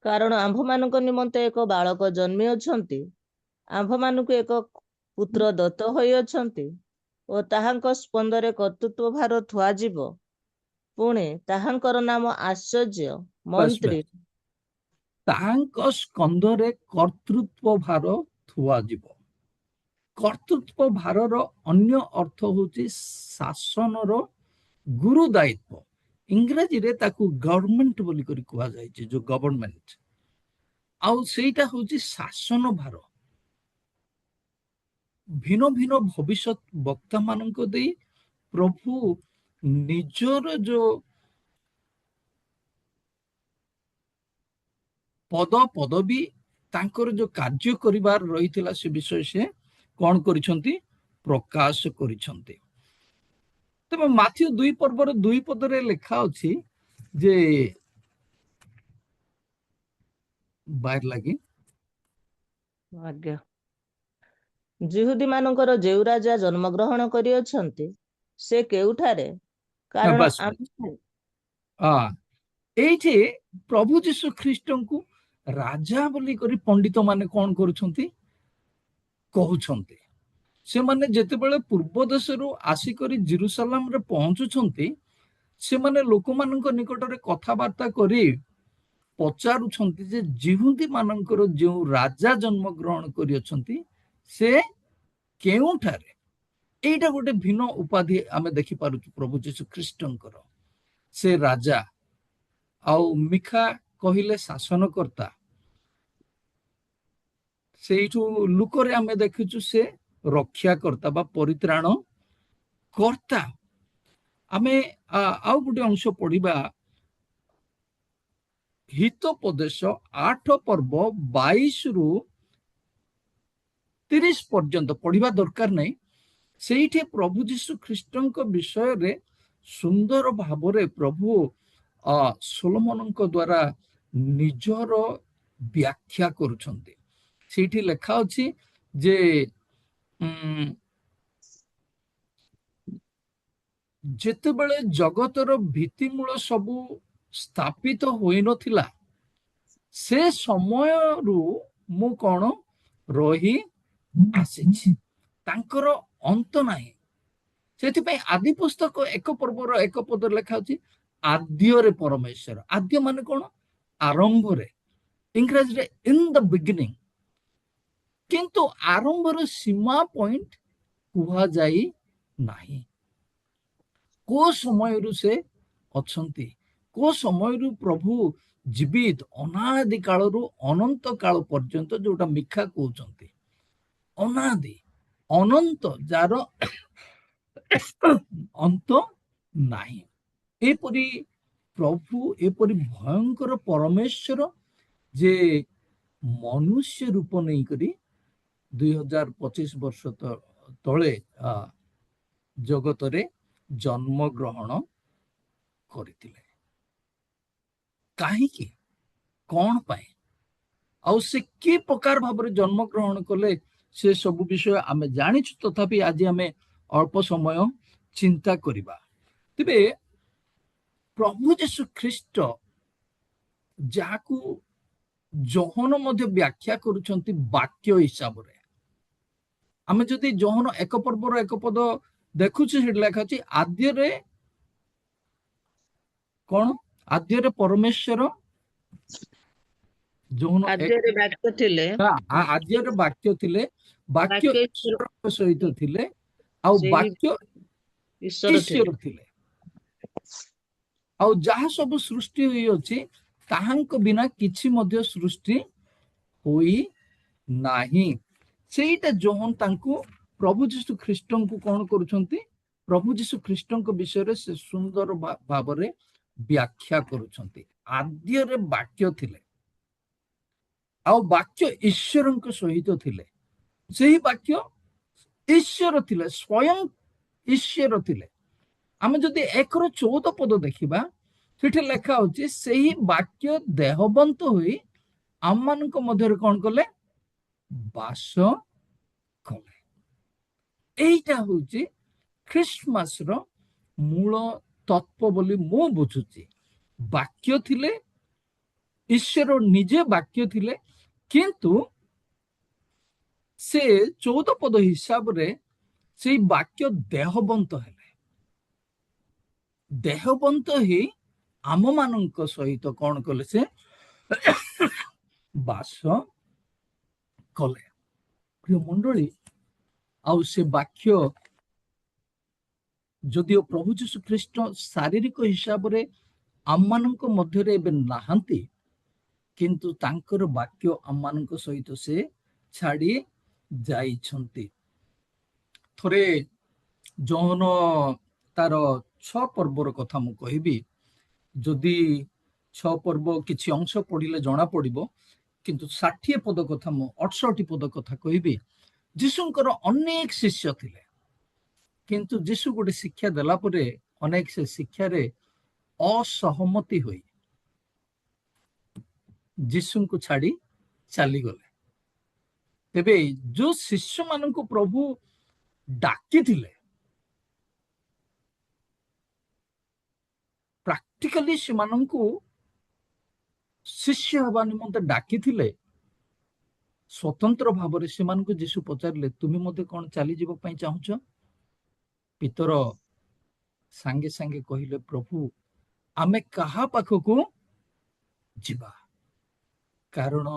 କାରଣ ଆମ୍ଭମାନଙ୍କ ନିମନ୍ତେ ଏକ ବାଳକ ଜନ୍ମିଅଛନ୍ତି, ଆମ୍ଭମାନଙ୍କୁ ଏକ ପୁତ୍ର ଦତ୍ତ ହୋଇଅଛନ୍ତି ଓ ତାହାଙ୍କ ସ୍ପନ୍ଦରେ କର୍ତ୍ତୃତ୍ୱ ଭାର ଥୁଆଯିବ। ପୁଣି ତାହାଙ୍କର ନାମ ଆଶ୍ଚର୍ଯ୍ୟ, ମନ୍ତ୍ରୀ, ତାହାଙ୍କ ସ୍କନ୍ଧରେ କର୍ତ୍ତୃତ୍ୱ ଭାର ଥୁଆଯିବ। କର୍ତ୍ତୃତ୍ୱ ଭାରର ଅନ୍ୟ ଅର୍ଥ ହଉଛି ଶାସନର ଗୁରୁ ଦାୟିତ୍ୱ। ଇଂରାଜୀରେ ତାକୁ ଗଭର୍ଣ୍ଣମେଣ୍ଟ ବୋଲି କରି କୁହାଯାଇଛି, ଯୋଉ ଗଭର୍ଣ୍ଣମେଣ୍ଟ, ଆଉ ସେଇଟା ହଉଛି ଶାସନ ଭାର। ଭିନ୍ନ ଭିନ୍ନ ଭବିଷ୍ୟତ ବକ୍ତା ମାନଙ୍କ ଦେଇ ପ୍ରଭୁ ନିଜର ଯୋଉ ପଦବୀ ତାଙ୍କର ଯୋଉ କାର୍ଯ୍ୟ କରିବାର ରହିଥିଲା ସେ ବିଷୟ ସେ କଣ କରିଛନ୍ତି? ପ୍ରକାଶ କରିଛନ୍ତି। ତେବେ ମାଥ୍ୟୁ 2 ପର୍ବର 2 ପଦରେ ଲେଖା ଅଛି ଯେ ବାହାର ଲାଗି ଆଜ୍ଞା, ଯିହୁଦୀ ମାନଙ୍କର ଯେଉଁ ରାଜା ଜନ୍ମଗ୍ରହଣ କରିଅଛନ୍ତି ସେ କେଉଁଠାରେ? କାରଣ ବାସ୍ ବାସ୍। ଆମେ ଏଇଠି ପ୍ରଭୁ ଯୀଶୁ ଖ୍ରୀଷ୍ଟଙ୍କୁ ରାଜା ବୋଲି କରି ପଣ୍ଡିତ ମାନେ କଣ କରୁଛନ୍ତି କହୁଛନ୍ତି। ସେମାନେ ଯେତେବେଳେ ପୂର୍ବ ଦେଶରୁ ଆସିକରି ଜେରୁସାଲାମରେ ପହଞ୍ଚୁଛନ୍ତି, ସେମାନେ ଲୋକମାନଙ୍କ ନିକଟରେ କଥାବାର୍ତ୍ତା କରି ପଚାରୁଛନ୍ତି ଯେ ଯିହୁଦୀ ମାନଙ୍କର ଯେଉଁ ରାଜା ଜନ୍ମଗ୍ରହଣ କରିଅଛନ୍ତି ସେ କେଉଁଠାରେ? ଏଇଟା ଗୋଟେ ଭିନ୍ନ ଉପାଧି ଆମେ ଦେଖିପାରୁଛୁ ପ୍ରଭୁ ଯୀଶୁ ଖ୍ରୀଷ୍ଟଙ୍କର। ସେ ରାଜା, ଆଉ ମିଖା କହିଲେ ଶାସନକର୍ତ୍ତା। ସେଇଠୁ ଲୁକରେ ଆମେ ଦେଖିଛୁ ସେ ରକ୍ଷାକର୍ତ୍ତା ବା ପରିତ୍ରାଣ କର୍ତ୍ତା। ଆମେ ଆଉ ଗୋଟେ ଅଂଶ ପଢିବା, ହିତୋପଦେଶ 8 ପର୍ବ 22ରୁ 30 ପର୍ଯ୍ୟନ୍ତ ପଢିବା ଦରକାର ନାହିଁ। ସେଇଠି ପ୍ରଭୁ ଯୀଶୁ ଖ୍ରୀଷ୍ଟଙ୍କ ବିଷୟରେ ସୁନ୍ଦର ଭାବରେ ପ୍ରଭୁ ସୋଲୋମନଙ୍କ ଦ୍ୱାରା ନିଜର ବ୍ୟାଖ୍ୟା କରୁଛନ୍ତି। ସେଇଠି ଲେଖା ଅଛି ଯେ ଯେତେବେଳେ ଜଗତର ଭିତ୍ତିମୂଳ ସବୁ ସ୍ଥାପିତ ହୋଇନଥିଲା, ସେ ସମୟରୁ ମୁଁ କଣ ରହି ଆସିଛି, ତାଙ୍କର ଅନ୍ତ ନାହିଁ। ସେଥିପାଇଁ ଆଦି ପୁସ୍ତକ 1 ପର୍ବର 1 ପଦରେ ଲେଖା ଅଛି ଆଦ୍ୟରେ ପରମେଶ୍ୱର। ଆଦ୍ୟ ମାନେ କଣ? ଆରମ୍ଭରେ, ଇଂରାଜୀରେ ଇନ୍ ଦ ବିଗିନିଂ। କିନ୍ତୁ ଆରମ୍ଭର ସୀମା ପଏଣ୍ଟ କୁହାଯାଇ ନାହିଁ। କୋ ସମୟରୁ ସେ ଅଛନ୍ତି, କୋ ସମୟରୁ ପ୍ରଭୁ ଜୀବିତ, ଅନାଦି କାଳରୁ ଅନନ୍ତ କାଳ ପର୍ଯ୍ୟନ୍ତ, ଯୋଉଟା ମିଖା କହୁଛନ୍ତି ଅନାଦି ଅନନ୍ତ, ଯାର ଅନ୍ତ ନାହିଁ। ଏପରି ପ୍ରଭୁ, ଏପରି ଭୟଙ୍କର ପରମେଶ୍ୱର ଯେ ମନୁଷ୍ୟ ରୂପ ନେଇକରି 2025 ବର୍ଷ ତଳେ ଜଗତରେ ଜନ୍ମଗ୍ରହଣ କରିଥିଲେ। କାହିଁକି, କଣ ପାଇଁ, ଆଉ ସେ କି ପ୍ରକାର ଭାବରେ ଜନ୍ମଗ୍ରହଣ କଲେ, ସେ ସବୁ ବିଷୟ ଆମେ ଜାଣିଛୁ। ତଥାପି ଆଜି ଆମେ ଅଳ୍ପ ସମୟ ଚିନ୍ତା କରିବା। ତେବେ ପ୍ରଭୁ ଯୀଶୁ ଖ୍ରୀଷ୍ଟ, ଯାହାକୁ ଯୋହନ ମଧ୍ୟ ବ୍ୟାଖ୍ୟା କରୁଛନ୍ତି ବାକ୍ୟ ହିସାବରେ। ଆମେ ଯଦି ଯୋହନ 1 ପର୍ବର 1 ପଦ ଦେଖୁଛୁ, ସେଠି ଲେଖା ଅଛି ଆଦ୍ୟରେ କଣ? ଆଦ୍ୟରେ ପରମେଶ୍ୱର, ଯୋହନ ଆଦ୍ୟରେ ବାକ୍ୟ ଥିଲେ, ଆଦ୍ୟରେ ବାକ୍ୟ ଥିଲେ, ବାକ୍ୟ ବାକ୍ୟ ଈଶ୍ୱରଙ୍କ ସହିତ ଥିଲେ, ଆଉ ସେହି ବାକ୍ୟ ଈଶ୍ୱର ଥିଲେ। ଆଉ ଯାହା ସବୁ ସୃଷ୍ଟି ହୋଇଅଛି ତାହାଙ୍କ ବିନା କିଛି ମଧ୍ୟ ସୃଷ୍ଟି ହୋଇ ନାହିଁ। ସେଇଟା ଯୋହନ ତାଙ୍କୁ, ପ୍ରଭୁ ଯୀଶୁ ଖ୍ରୀଷ୍ଟଙ୍କୁ କଣ କରୁଛନ୍ତି? ପ୍ରଭୁ ଯୀଶୁ ଖ୍ରୀଷ୍ଟଙ୍କ ବିଷୟରେ ସେ ସୁନ୍ଦର ଭାବରେ ବ୍ୟାଖ୍ୟା କରୁଛନ୍ତି। ଆଦ୍ୟରେ ବାକ୍ୟ ଥିଲେ, ଆଉ ବାକ୍ୟ ଈଶ୍ୱରଙ୍କ ସହିତ ଥିଲେ। ସେହି ବାକ୍ୟ ଈଶ୍ୱର ଥିଲେ, ସ୍ୱୟଂ ଈଶ୍ୱର ଥିଲେ। ଆମେ ଯଦି 1:14 ପଦ ଦେଖିବା, ସେଠି ଲେଖା ହଉଛି ସେହି ବାକ୍ୟ ଦେହବନ୍ତ ହୋଇ ଆମମାନଙ୍କ ମଧ୍ୟରେ କଣ କଲେ? ବାସ କଲେ। এইটা হচ্ছে ଖ୍ରୀଷ୍ଟମାସର ମୂଳ ତତ୍ଵ ବୋଲି ମୁଁ ବୁଝୁଛି। ବାକ୍ୟ ଥିଲେ, ଈଶ୍ୱର ନିଜେ ବାକ୍ୟ ଥିଲେ, କିନ୍ତୁ ସେ 14 ପଦ ହିସାବରେ ସେଇ ବାକ୍ୟ ଦେହବନ୍ତ ହେଲେ। ଦେହବନ୍ତ ହିଁ ଆମମାନଙ୍କ ସହିତ କଣ କଲେ? ସେ ବାସ କଲେ। ପ୍ରିୟ ମଣ୍ଡଳୀ, ଆଉ ସେ ବାକ୍ୟ ଯଦିଓ ପ୍ରଭୁ ଯୀଶୁ ଖ୍ରୀଷ୍ଟ ଶାରୀରିକ ହିସାବରେ ଆମମାନଙ୍କ ମଧ୍ୟରେ ଏବେ ନାହାନ୍ତି, କିନ୍ତୁ ତାଙ୍କର ବାକ୍ୟ ଆମମାନଙ୍କ ସହିତ ସେ ଛାଡ଼ି ଯାଇଛନ୍ତି। ଥରେ ଯୋହନ ତାର 6 ପର୍ବର କଥା ମୁଁ କହିବି। ଯଦି 6 ପର୍ବ କିଛି ଅଂଶ ପଢିଲେ ଜଣା ପଡିବ, କିନ୍ତୁ 60 ପଦ କଥା ମୁଁ 68 ପଦ କଥା କହିବି। ଯୀଶୁଙ୍କର ଅନେକ ଶିଷ୍ୟ ଥିଲେ, କିନ୍ତୁ ଯୀଶୁ ଗୋଟେ ଶିକ୍ଷା ଦେଲା ପରେ ଅନେକ ସେ ଶିକ୍ଷାରେ ଅସହମତି ହୋଇ ଯୀଶୁଙ୍କୁ ଛାଡ଼ି ଚାଲିଗଲେ। ତେବେ ଯୋଉ ଶିଷ୍ୟମାନଙ୍କୁ ପ୍ରଭୁ ଡାକିଥିଲେ, ପ୍ରାକ୍ଟିକାଲି ସେମାନଙ୍କୁ ଶିଷ୍ୟ ହେବା ନିମନ୍ତେ ଡାକିଥିଲେ, ସ୍ୱତନ୍ତ୍ର ଭାବରେ ସେମାନଙ୍କୁ ଯୀଶୁ ପଚାରିଲେ, ତୁମେ ମଧ୍ୟ କଣ ଚାଲିଯିବା ପାଇଁ ଚାହୁଁଛ? ପିତର ସାଙ୍ଗେ ସାଙ୍ଗେ କହିଲେ, ପ୍ରଭୁ ଆମେ କାହା ପାଖକୁ ଯିବା? କାରଣ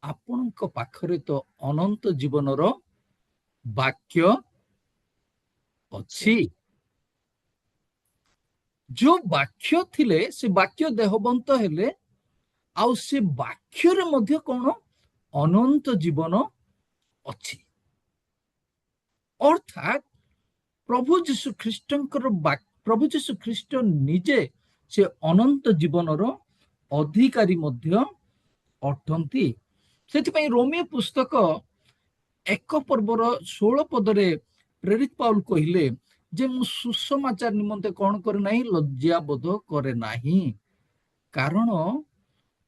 ଆପଣଙ୍କ ପାଖରେ ତ ଅନନ୍ତ ଜୀବନର ବାକ୍ୟ ଅଛି। ଯୋଉ ବାକ୍ୟ ଥିଲେ ସେ ବାକ୍ୟ ଦେହବନ୍ତ ହେଲେ, ଆଉ ସେ ବାକ୍ୟରେ ମଧ୍ୟ କଣ ଅନନ୍ତ ଜୀବନ ଅଛି। ଅର୍ଥାତ୍ ପ୍ରଭୁ ଯୀଶୁ ଖ୍ରୀଷ୍ଟଙ୍କର ପ୍ରଭୁ ଯୀଶୁ ଖ୍ରୀଷ୍ଟ ନିଜେ ସେ ଅନନ୍ତ ଜୀବନର ଅଧିକାରୀ ମଧ୍ୟ ଅଟନ୍ତି। ସେଥିପାଇଁ ରୋମୀୟ ପୁସ୍ତକ 1:16 ପ୍ରେରିତ ପାଉଲ କହିଲେ ଯେ ମୁଁ ସୁସମାଚାର ନିମନ୍ତେ କଣ କରେ ନାହିଁ, ଲଜ୍ଜାବୋଧ କରେ ନାହିଁ। କାରଣ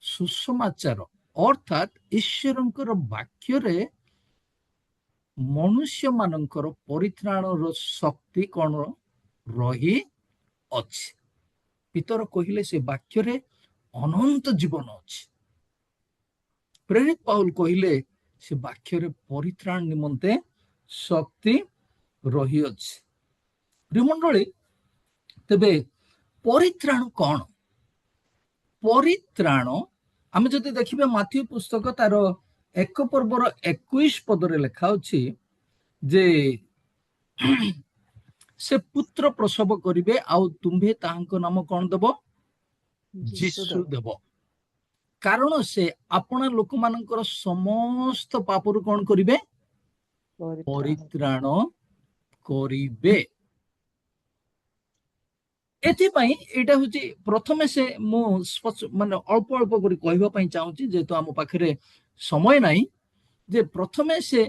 ସୁସମାଚାର ଅର୍ଥାତ୍ ଈଶ୍ୱରଙ୍କର ବାକ୍ୟରେ ମନୁଷ୍ୟ ମାନଙ୍କର ପରିତ୍ରାଣର ଶକ୍ତି କଣ ରହି ଅଛି। ପିତର କହିଲେ ସେ ବାକ୍ୟରେ ଅନନ୍ତ ଜୀବନ ଅଛି। ପ୍ରେରିତ ପାଉଲ କହିଲେ ସେ ବାକ୍ୟରେ ପରିତ୍ରାଣ ନିମନ୍ତେ ଶକ୍ତି ରହିଅଛି। ପ୍ରିୟମଣ୍ଡଳୀ, ତେବେ ପରିତ୍ରାଣ କଣ? ପରିତ୍ରାଣ ଆମେ ଯଦି ଦେଖିବା ମାଥ୍ୟୁ ପୁସ୍ତକ ତାର 1:21 ଲେଖା ଅଛି ଯେ ସେ ପୁତ୍ର ପ୍ରସବ କରିବେ ଆଉ ତୁମ୍ଭେ ତାହାଙ୍କ ନାମ କଣ ଦେବ? ଯୀଶୁ ଦେବ। କାରଣ ସେ ଆପଣା ଲୋକମାନଙ୍କର ସମସ୍ତ ପାପରୁ କଣ କରିବେ? ପରିତ୍ରାଣ କରିବେ। ଏଥିପାଇଁ ଏଇଟା ହଉଛି ପ୍ରଥମେ ସେ ମୁଁ ମାନେ ଅଳ୍ପ ଅଳ୍ପ କରି କହିବା ପାଇଁ ଚାହୁଁଛି, ଯେହେତୁ ଆମ ପାଖରେ ସମୟ ନାହିଁ, ଯେ ପ୍ରଥମେ ସେ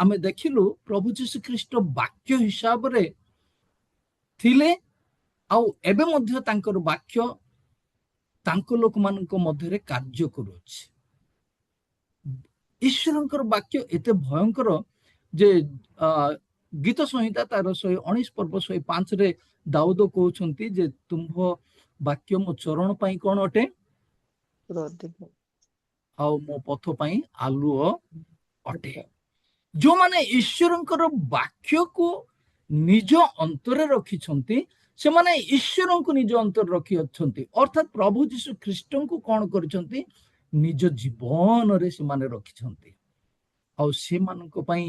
ଆମେ ଦେଖିଲୁ ପ୍ରଭୁ ଯୀଶୁ ଖ୍ରୀଷ୍ଟ ବାକ୍ୟ ହିସାବରେ ଥିଲେ, ଆଉ ଏବେ ମଧ୍ୟ ତାଙ୍କର ବାକ୍ୟ ତାଙ୍କ ଲୋକମାନଙ୍କ ମଧ୍ୟରେ କାର୍ଯ୍ୟ କରୁଅଛି। ଈଶ୍ୱରଙ୍କର ବାକ୍ୟ ଏତେ ଭୟଙ୍କର ଯେ ଗୀତ ସଂହିତା ତାର 119:105 ଦାଉଦ କହୁଛନ୍ତି ଯେ ତୁମ୍ଭ ବାକ୍ୟ ମୋ ଚରଣ ପାଇଁ କଣ ଅଟେ, ଆଉ ମୋ ପଥ ପାଇଁ ଆଲୁଅ ଅଟେ। ଯୋଉମାନେ ଈଶ୍ୱରଙ୍କର ବାକ୍ୟକୁ ନିଜ ଅନ୍ତରରେ ରଖିଛନ୍ତି, ସେମାନେ ଈଶ୍ୱରଙ୍କୁ ନିଜ ଅନ୍ତରରେ ରଖିଅଛନ୍ତି। ଅର୍ଥାତ୍ ପ୍ରଭୁ ଯୀଶୁ ଖ୍ରୀଷ୍ଟଙ୍କୁ କଣ କରିଛନ୍ତି? ନିଜ ଜୀବନରେ ସେମାନେ ରଖିଛନ୍ତି। ଆଉ ସେମାନଙ୍କ ପାଇଁ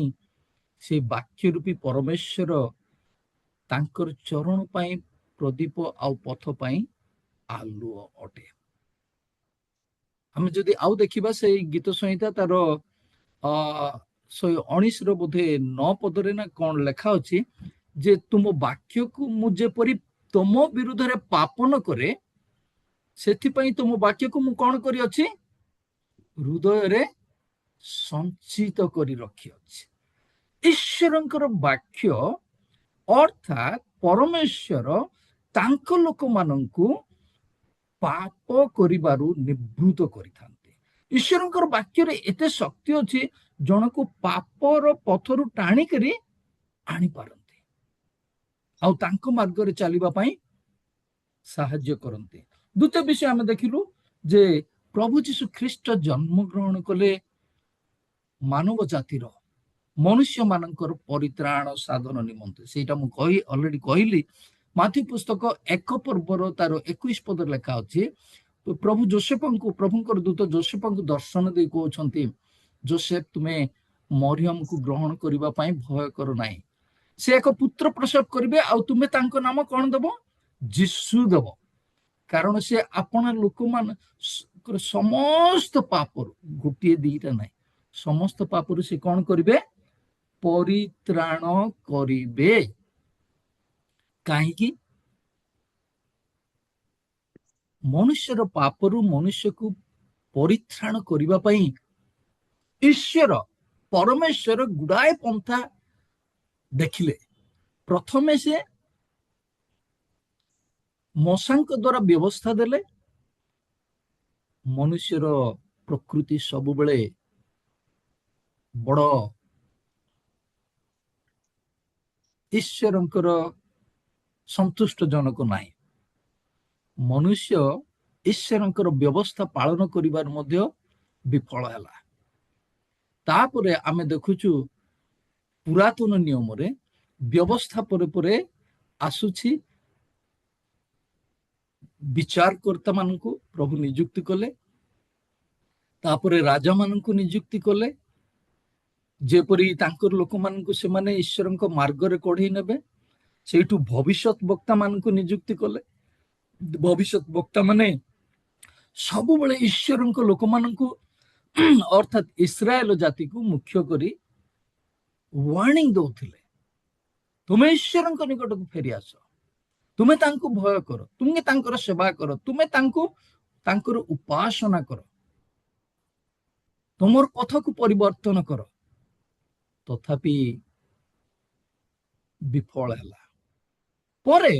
ସେ ବାକ୍ୟ ରୂପୀ ପରମେଶ୍ୱର ତାଙ୍କର ଚରଣ ପାଇଁ ପ୍ରଦୀପ ଆଉ ପଥ ପାଇଁ ଆଲୁଅ ଅଟେ। ଆମେ ଯଦି ଆଉ ଦେଖିବା ସେଇ ଗୀତ ସଂହିତା ତାର 119 ବୋଧେ 9 ନା କଣ ଲେଖା ଅଛି ଯେ ତୁମ ବାକ୍ୟକୁ ମୁଁ ଯେପରି ତମ ବିରୁଦ୍ଧରେ ପାପ ନ କରେ, ସେଥିପାଇଁ ତୁମ ବାକ୍ୟକୁ ମୁଁ କଣ କରିଅଛି? ହୃଦୟରେ ସଞ୍ଚିତ କରି ରଖିଅଛି। ଈଶ୍ୱରଙ୍କର ବାକ୍ୟ ଅର୍ଥାତ୍ ପରମେଶ୍ୱର ତାଙ୍କ ଲୋକମାନଙ୍କୁ ପାପ କରିବାରୁ ନିବୃତ୍ତ କରିଥାନ୍ତି। ଈଶ୍ୱରଙ୍କର ବାକ୍ୟରେ ଏତେ ଶକ୍ତି ଅଛି, ଜଣକୁ ପାପର ପଥରୁ ଟାଣିକରି ଆଣିପାରନ୍ତି ଆଉ ତାଙ୍କ ମାର୍ଗରେ ଚାଲିବା ପାଇଁ ସାହାଯ୍ୟ କରନ୍ତି। ଦ୍ୱିତୀୟ ବିଷୟ ଆମେ ଦେଖିଲୁ ଯେ ପ୍ରଭୁ ଯୀଶୁ ଖ୍ରୀଷ୍ଟ ଜନ୍ମଗ୍ରହଣ କଲେ ମାନବ ଜାତିର, ମନୁଷ୍ୟ ମାନଙ୍କର ପରିତ୍ରାଣ ସାଧନ ନିମନ୍ତେ। ସେଇଟା ମୁଁ ଅଲରେଡି କହିଲି। ମାଥ୍ୟୁ ପୁସ୍ତକ 1 ତାର 21 ଲେଖା ଅଛି, ପ୍ରଭୁ ଯୋସେଫଙ୍କୁ, ପ୍ରଭୁଙ୍କର ଦୂତ ଯୋସେଫଙ୍କୁ ଦର୍ଶନ ଦେଇ କହୁଛନ୍ତି, ଯୋସେଫ ତୁମେ ମରିୟମକୁ ଗ୍ରହଣ କରିବା ପାଇଁ ଭୟ କର ନାହିଁ। ସେ ଏକ ପୁତ୍ର ପ୍ରସବ କରିବେ ଆଉ ତୁମେ ତାଙ୍କ ନାମ କଣ ଦେବ? ଯୀଶୁ ଦେବ। କାରଣ ସେ ଆପଣା ଲୋକମାନଙ୍କର ସମସ୍ତ ପାପରୁ, ଗୋଟିଏ ଦିଟା ନାହିଁ, ସମସ୍ତ ପାପରୁ ସେ କଣ କରିବେ? ପରିତ୍ରାଣ କରିବେ। କାହିଁକି? ମନୁଷ୍ୟର ପାପରୁ ମନୁଷ୍ୟକୁ ପରିତ୍ରାଣ କରିବା ପାଇଁ ଈଶ୍ୱର ପରମେଶ୍ୱର ଗୁଡାଏ ପନ୍ଥା ଦେଖିଲେ। ପ୍ରଥମେ ସେ ମଶାଙ୍କ ଦ୍ୱାରା ବ୍ୟବସ୍ଥା ଦେଲେ। ମନୁଷ୍ୟର ପ୍ରକୃତି ସବୁବେଳେ ବଡ ଈଶ୍ୱରଙ୍କର ସନ୍ତୁଷ୍ଟ ଜନକ ନାହିଁ। ମନୁଷ୍ୟ ଈଶ୍ୱରଙ୍କର ବ୍ୟବସ୍ଥା ପାଳନ କରିବାର ମଧ୍ୟ ବିଫଳ ହେଲା। ତାପରେ ଆମେ ଦେଖୁଛୁ ପୁରାତନ ନିୟମରେ ବ୍ୟବସ୍ଥା ପରେ ପରେ ଆସୁଛି ବିଚାରକର୍ତ୍ତା ମାନଙ୍କୁ ପ୍ରଭୁ ନିଯୁକ୍ତି କଲେ, ତାପରେ ରାଜା ମାନଙ୍କୁ ନିଯୁକ୍ତି କଲେ, ଯେପରି ତାଙ୍କର ଲୋକମାନଙ୍କୁ ସେମାନେ ଈଶ୍ୱରଙ୍କ ମାର୍ଗରେ କଢେଇ ନେବେ। ସେଇଠୁ ଭବିଷ୍ୟତ ବକ୍ତା ମାନଙ୍କୁ ନିଯୁକ୍ତି କଲେ। ଭବିଷ୍ୟତ ବକ୍ତା ମାନେ ସବୁବେଳେ ଈଶ୍ୱରଙ୍କ ଲୋକମାନଙ୍କୁ ଅର୍ଥାତ୍ ଇସ୍ରାଏଲ ଜାତିକୁ ମୁଖ୍ୟ କରି ୱାର୍ଣ୍ଣିଂ ଦଉଥିଲେ, ତୁମେ ଈଶ୍ୱରଙ୍କ ନିକଟକୁ ଫେରି ଆସ, ତୁମେ ତାଙ୍କୁ ଭୟ କର, ତୁମେ ତାଙ୍କର ସେବା କର, ତୁମେ ତାଙ୍କର ଉପାସନା କର, ତୁମର ପଥକୁ ପରିବର୍ତ୍ତନ କର। ତଥାପି ବିଫଳ ହେଲା। ପରେ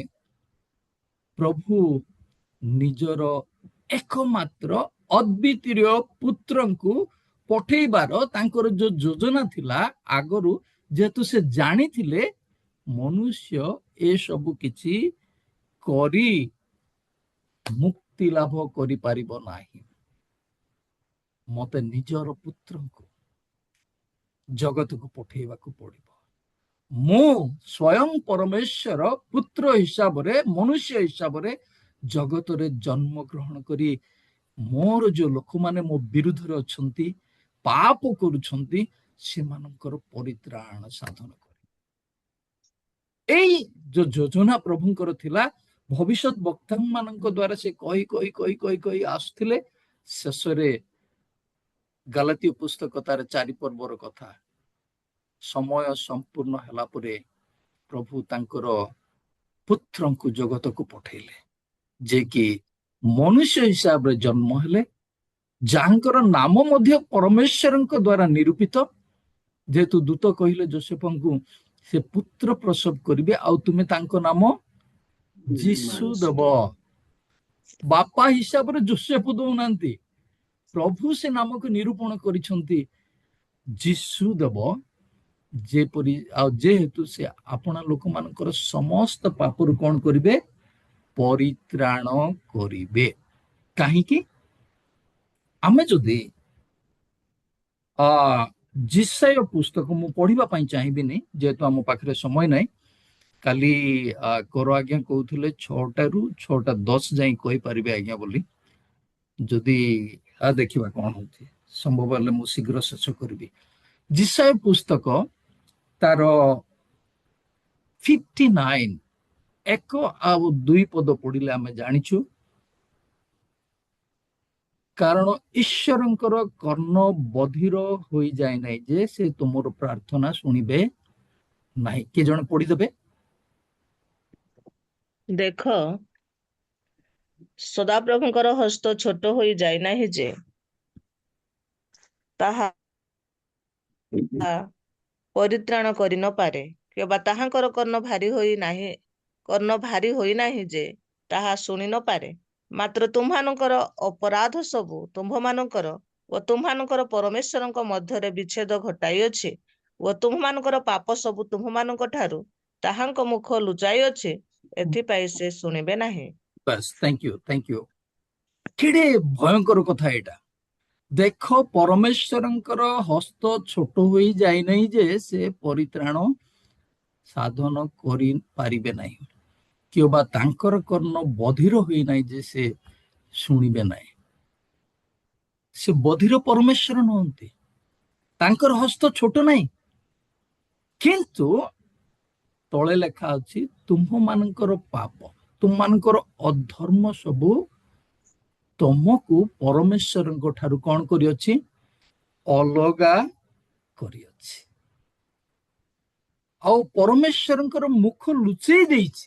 ପ୍ରଭୁ ନିଜର ଏକମାତ୍ର ଅଦ୍ୱିତୀୟ ପୁତ୍ରଙ୍କୁ ପଠେଇବାର ତାଙ୍କର ଯୋଉ ଯୋଜନା ଥିଲା ଆଗରୁ, ଯେହେତୁ ସେ ଜାଣିଥିଲେ ମନୁଷ୍ୟ ଏସବୁ କିଛି କରି ମୁକ୍ତି ଲାଭ କରିପାରିବ ନାହିଁ, ମତେ ନିଜର ପୁତ୍ରଙ୍କୁ ଜଗତକୁ ପଠେଇବାକୁ ପଡିବ। ମୁଁ ସ୍ୱୟଂ ପରମେଶ୍ୱର ପୁତ୍ର ହିସାବରେ, ମନୁଷ୍ୟ ହିସାବରେ ଜଗତରେ ଜନ୍ମ ଗ୍ରହଣ କରି ମୋର ଯୋଉ ଲୋକମାନେ ମୋ ବିରୁଦ୍ଧରେ ଅଛନ୍ତି, ପାପ କରୁଛନ୍ତି, ସେମାନଙ୍କର ପରିତ୍ରାଣ ସାଧନ କରି, ଏଇ ଯୋଉ ଯୋଜନା ପ୍ରଭୁଙ୍କର ଥିଲା ଭବିଷ୍ୟତ ବକ୍ତା ମାନଙ୍କ ଦ୍ୱାରା ସେ କହି କହି କହି କହି କହି ଆସୁଥିଲେ। ଶେଷରେ ଗାଲାତୀୟ ପୁସ୍ତକ ତାର 4 ପର୍ବର କଥା, ସମୟ ସମ୍ପୂର୍ଣ୍ଣ ହେଲା ପରେ ପ୍ରଭୁ ତାଙ୍କର ପୁତ୍ରଙ୍କୁ ଜଗତକୁ ପଠେଇଲେ, ଯେ କି ମନୁଷ୍ୟ ହିସାବରେ ଜନ୍ମ ହେଲେ, ଯାହାଙ୍କର ନାମ ମଧ୍ୟ ପରମେଶ୍ୱରଙ୍କ ଦ୍ୱାରା ନିରୂପିତ। ଯେହେତୁ ଦୂତ କହିଲେ ଯୋସେଫଙ୍କୁ ସେ ପୁତ୍ର ପ୍ରସବ କରିବେ, ଆଉ ତୁମେ ତାଙ୍କ ନାମ ଯୀଶୁ ଦେବ। ବାପା ହିସାବରେ ଯୋସେଫ ଦଉନାହାନ୍ତି, ପ୍ରଭୁ ସେ ନାମକୁ ନିରୂପଣ କରିଛନ୍ତି ଯୀଶୁ ଦେବ, ଯେପରି ଆଉ ଯେହେତୁ ସେ ଆପଣା ଲୋକମାନଙ୍କର ସମସ୍ତ ପାପରୁ କଣ କରିବେ, ପରିତ୍ରାଣ କରିବେ। କାହିଁକି? ଆମେ ଯଦି ଜିସାୟ ପୁସ୍ତକ ମୁଁ ପଢିବା ପାଇଁ ଚାହିଁବିନି, ଯେହେତୁ ଆମ ପାଖରେ ସମୟ ନାହିଁ। କାଲି କର ଆଜ୍ଞା କହୁଥିଲେ 6ଟାରୁ 6:10 ଯାଇ କହିପାରିବେ ଆଜ୍ଞା ବୋଲି। ଯଦି ଦେଖିବା କଣ ହଉଛି, ସମ୍ଭବ ହେଲେ ମୁଁ ଶୀଘ୍ର ଶେଷ କରିବି। ଜିସାୟ ପୁସ୍ତକ ତାର 59 1 ଆଉ 2 ପଦ ପଢିଲେ ଆମେ ଜାଣିଛୁ, କାରଣ ଈଶ୍ୱରଙ୍କର କର୍ଣ୍ଣ ବଧିର ହୋଇଯାଏ ନାହିଁ ଯେ ସେ ତୁମର ପ୍ରାର୍ଥନା ଶୁଣିବେ ନାହିଁ। କିଏ ଜଣେ ପଢିଦେବେ? ଦେଖ, ସଦାପ୍ରଭୁଙ୍କର ହସ୍ତ ଛୋଟ ହୋଇ ଯାଇନାହିଁ ଯେ ତାହା ପରିତ୍ରାଣ କରି ନପାରେ, କିମ୍ବା ତାହାଙ୍କର କର୍ଣ୍ଣ ଭାରି ହୋଇନାହିଁ ଯେ ତାହା ଶୁଣି ନପାରେ। ମାତ୍ର ତୁମ୍ଭମାନଙ୍କର ଅପରାଧ ସବୁ ତୁମ୍ଭମାନଙ୍କର ଓ ତୁମ୍ଭମାନଙ୍କର ପରମେଶ୍ୱରଙ୍କ ମଧ୍ୟରେ ବିଚ୍ଛେଦ ଘଟାଇଅଛି, ଓ ତୁମ୍ଭମାନଙ୍କର ପାପ ସବୁ ତୁମ୍ଭମାନଙ୍କ ଠାରୁ ତାହାଙ୍କ ମୁଖ ଲୁଚାଇଅଛି, ଏଥିପାଇଁ ସେ ଶୁଣିବେ ନାହିଁ। ବାସ୍, ଥ୍ୟାଙ୍କ ୟୁ। କେଡ଼େ ଭୟଙ୍କର କଥା ଏଇଟା। ଦେଖ, ପରମେଶ୍ୱରଙ୍କର ହସ୍ତ ଛୋଟ ହୋଇ ଯାଇନାହିଁ ଯେ ସେ ପରିତ୍ରାଣ ସାଧନ କରିପାରିବେ ନାହିଁ, କିମ୍ବା ତାଙ୍କର କର୍ଣ୍ଣ ବଧିର ହୋଇନାହିଁ ଯେ ସେ ଶୁଣିବେ ନାହିଁ। ସେ ବଧିର ପରମେଶ୍ୱର ନୁହନ୍ତି, ତାଙ୍କର ହସ୍ତ ଛୋଟ ନାହିଁ, କିନ୍ତୁ ତଳେ ଲେଖା ଅଛି ତୁମ୍ଭମାନଙ୍କର ପାପ, ତୁମମାନଙ୍କର ଅଧର୍ମ ସବୁ ତମକୁ ପରମେଶ୍ୱରଙ୍କ ଠାରୁ କଣ କରିଅଛି, ଅଲଗା କରିଅଛି, ଆଉ ପରମେଶ୍ୱରଙ୍କର ମୁଖ ଲୁଚେଇ ଦେଇଛି।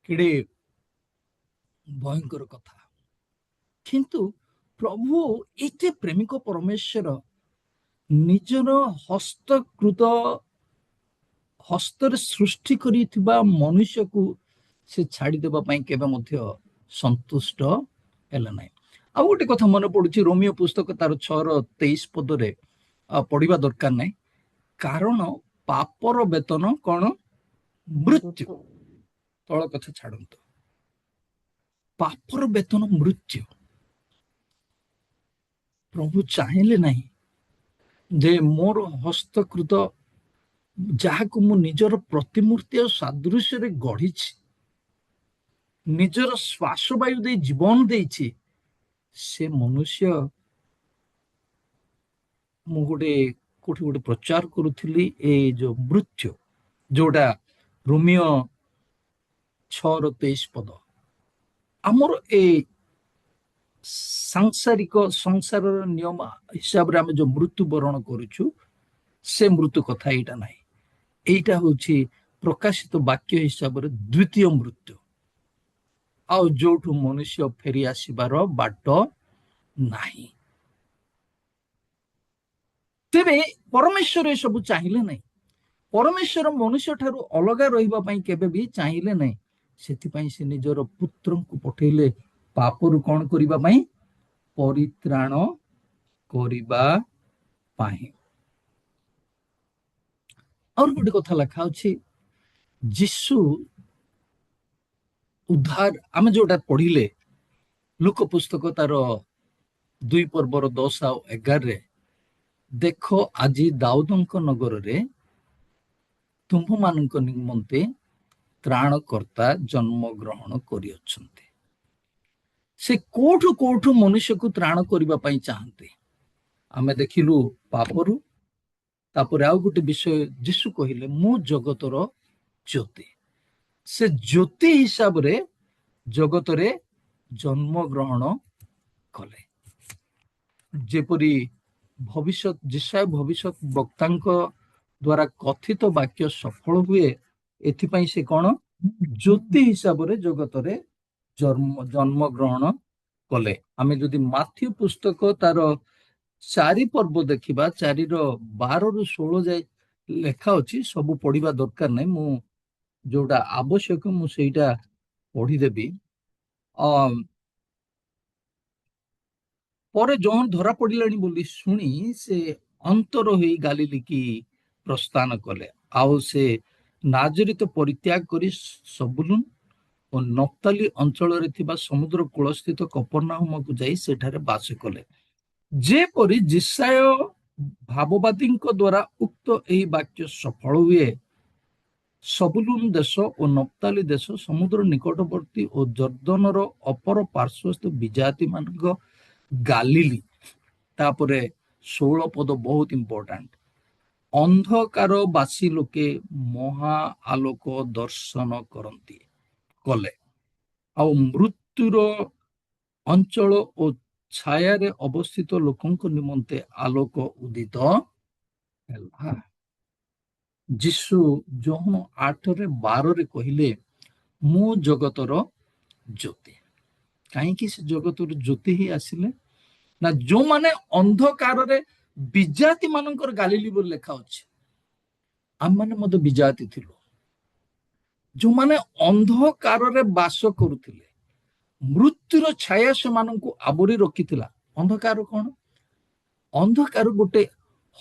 କେଡ଼େ ଭୟଙ୍କର କଥା। କିନ୍ତୁ ପ୍ରଭୁ ଏତେ ପ୍ରେମିକ ପରମେଶ୍ୱର ନିଜର ହସ୍ତରେ ସୃଷ୍ଟି କରିଥିବା ମନୁଷ୍ୟକୁ ସେ ଛାଡ଼ିଦେବା ପାଇଁ କେବେ ମଧ୍ୟ ସନ୍ତୁଷ୍ଟ ହେଲେ ନାହିଁ। ଆଉ ଗୋଟେ କଥା ମନେ ପଡୁଛି, ରୋମିଓ ପୁସ୍ତକ ତାର 6:23 ପଦରେ ପଢିବା ଦରକାର ନାହିଁ, କାରଣ ପାପର ବେତନ କଣ? ମୃତ୍ୟୁ। ତଳ କଥା ଛାଡନ୍ତୁ, ପାପର ବେତନ ମୃତ୍ୟୁ। ପ୍ରଭୁ ଚାହିଁଲେ ନାହିଁ ଯେ ମୋର ହସ୍ତକୃତ, ଯାହାକୁ ମୁଁ ନିଜର ପ୍ରତିମୂର୍ତ୍ତି ଆଉ ସାଦୃଶ୍ୟରେ ଗଢିଛି, ନିଜର ଶ୍ୱାସ ବାୟୁ ଦେଇ ଜୀବନ ଦେଇଛି, ସେ ମନୁଷ୍ୟ, ମୁଁ କୋଉଠି ଗୋଟେ ପ୍ରଚାର କରୁଥିଲି, ଏଇ ଯୋଉ ମୃତ୍ୟୁ, ଯୋଉଟା ରୋମିଓ 6:23 ପଦ, ଆମର ଏଇ ସାଂସାରିକ ସଂସାରର ନିୟମ ହିସାବରେ ଆମେ ଯୋଉ ମୃତ୍ୟୁ ବରଣ କରୁଛୁ, ସେ ମୃତ୍ୟୁ କଥା ଏଇଟା ନାହିଁ। ଏଇଟା ହଉଛି ପ୍ରକାଶିତ ବାକ୍ୟ ହିସାବରେ ଦ୍ୱିତୀୟ ମୃତ୍ୟୁ, ଆଉ ଯୋଉଠୁ ମନୁଷ୍ୟ ଫେରି ଆସିବାର ବାଟ ନାହିଁ। ତେବେ ପରମେଶ୍ୱର ଏସବୁ ଚାହିଁଲେ ନାହିଁ। ପରମେଶ୍ୱର ମନୁଷ୍ୟ ଠାରୁ ଅଲଗା ରହିବା ପାଇଁ କେବେ ବି ଚାହିଁଲେ ନାହିଁ। ସେଥିପାଇଁ ସେ ନିଜର ପୁତ୍ରଙ୍କୁ ପଠେଇଲେ, ପାପରୁ କଣ କରିବା ପାଇଁ? ପରିତ୍ରାଣ କରିବା ପାଇଁ। ଆଉ ଗୋଟେ କଥା ଲେଖା ଅଛି, ଯୀଶୁ ଉଦ୍ଧାର, ଆମେ ଯୋଉଟା ପଢିଲେ ଲୁକ ପୁସ୍ତକ ତାର 2:10 ଆଉ 11, ଦେଖ ଆଜି ଦାଉଦଙ୍କ ନଗରରେ ତୁମ୍ଭମାନଙ୍କ ନିମନ୍ତେ ତ୍ରାଣକର୍ତ୍ତା ଜନ୍ମ ଗ୍ରହଣ କରିଅଛନ୍ତି। ସେ କୋଉଠୁ କୋଉଠୁ ମନୁଷ୍ୟକୁ ତ୍ରାଣ କରିବା ପାଇଁ ଚାହାନ୍ତି? ଆମେ ଦେଖିଲୁ ପାପରୁ। ତାପରେ ଆଉ ଗୋଟେ ବିଷୟ ଯୀଶୁ କହିଲେ, ମୁଁ ଜଗତର ଜ୍ୟୋତି। ସେ ଜ୍ୟୋତି ହିସାବରେ ଜଗତରେ ଜନ୍ମ ଗ୍ରହଣ କଲେ। ଯେପରି ଯିଶାୟ ଭବିଷ୍ୟତ ବକ୍ତାଙ୍କ ଦ୍ୱାରା କଥିତ ବାକ୍ୟ ସଫଳ ହୁଏ, ଏଥିପାଇଁ ସେ କଣ? ଜ୍ୟୋତି ହିସାବରେ ଜଗତରେ ଜନ୍ମ ଗ୍ରହଣ କଲେ। ଆମେ ଯଦି ମାଥ୍ୟୁ ପୁସ୍ତକ ତାର 4 ପର୍ବ ଦେଖିବା, 4:12-16 ଯାଏ ଲେଖା ଅଛି, ସବୁ ପଢିବା ଦରକାର ନାହିଁ, ମୁଁ ଯୋଉଟା ଆବଶ୍ୟକ ମୁଁ ସେଇଟା ପଢିଦେବି। ପରେ ଜଣ ଧରା ପଡିଲାଣି ବୋଲି ଶୁଣି ସେ ଅନ୍ତର ହୋଇ ଗାଲିଲିକି ପ୍ରସ୍ଥାନ କଲେ, ଆଉ ସେ ନାଜରିତ ପରିତ୍ୟାଗ କରି ସବୁଲୁନ ଓ ନପ୍ତାଲି ଅଞ୍ଚଳରେ ଥିବା ସମୁଦ୍ର କୂଳସ୍ଥିତ କପରନାହୁମକୁ ଯାଇ ସେଠାରେ ବାସ କଲେ। ଯେପରି ଯିଶାୟ ଭାବବାଦୀଙ୍କ ଦ୍ୱାରା ଉକ୍ତ ଏହି ବାକ୍ୟ ସଫଳ ହୁଏ, ସବୁଲୁନ ଦେଶ ଓ ନପ୍ତାଲି ଦେଶ ସମୁଦ୍ର ନିକଟବର୍ତ୍ତୀ ଓ ଜର୍ଦ୍ଦନର ଅପର ପାର୍ଶ୍ୱସ୍ଥ ବିଜାତି ମାନଙ୍କ ଗାଲିଲି। ତାପରେ 16 ପଦ ବହୁତ ଇମ୍ପୋର୍ଟାଣ୍ଟ, ଅନ୍ଧକାର ବାସୀ ଲୋକେ ମହା ଆଲୋକ ଦର୍ଶନ କଲେ, ଆଉ ମୃତ୍ୟୁର ଅଞ୍ଚଳ ଓ ଛାୟାରେ ଅବସ୍ଥିତ ଲୋକଙ୍କ ନିମନ୍ତେ ଆଲୋକ ଉଦିତ ହେଲା। ଯୀଶୁ ଯୋହନ 8:12 କହିଲେ, ମୁଁ ଜଗତର ଜ୍ୟୋତି। କାହିଁକି ସେ ଜଗତର ଜ୍ୟୋତି ହିଁ ଆସିଲେ? ନା ଯୋଉମାନେ ଅନ୍ଧକାରରେ, ବିଜାତି ମାନଙ୍କର ଗାଲିଲି ବୋଲି ଲେଖା ଅଛି, ଆମମାନେ ମଧ୍ୟ ବିଜାତି ଥିଲୁ, ଯୋଉମାନେ ଅନ୍ଧକାରରେ ବାସ କରୁଥିଲେ, ମୃତ୍ୟୁର ଛାୟା ସେମାନଙ୍କୁ ଆବୋରି ରଖିଥିଲା। ଅନ୍ଧକାର କଣ? ଅନ୍ଧକାର ଗୋଟେ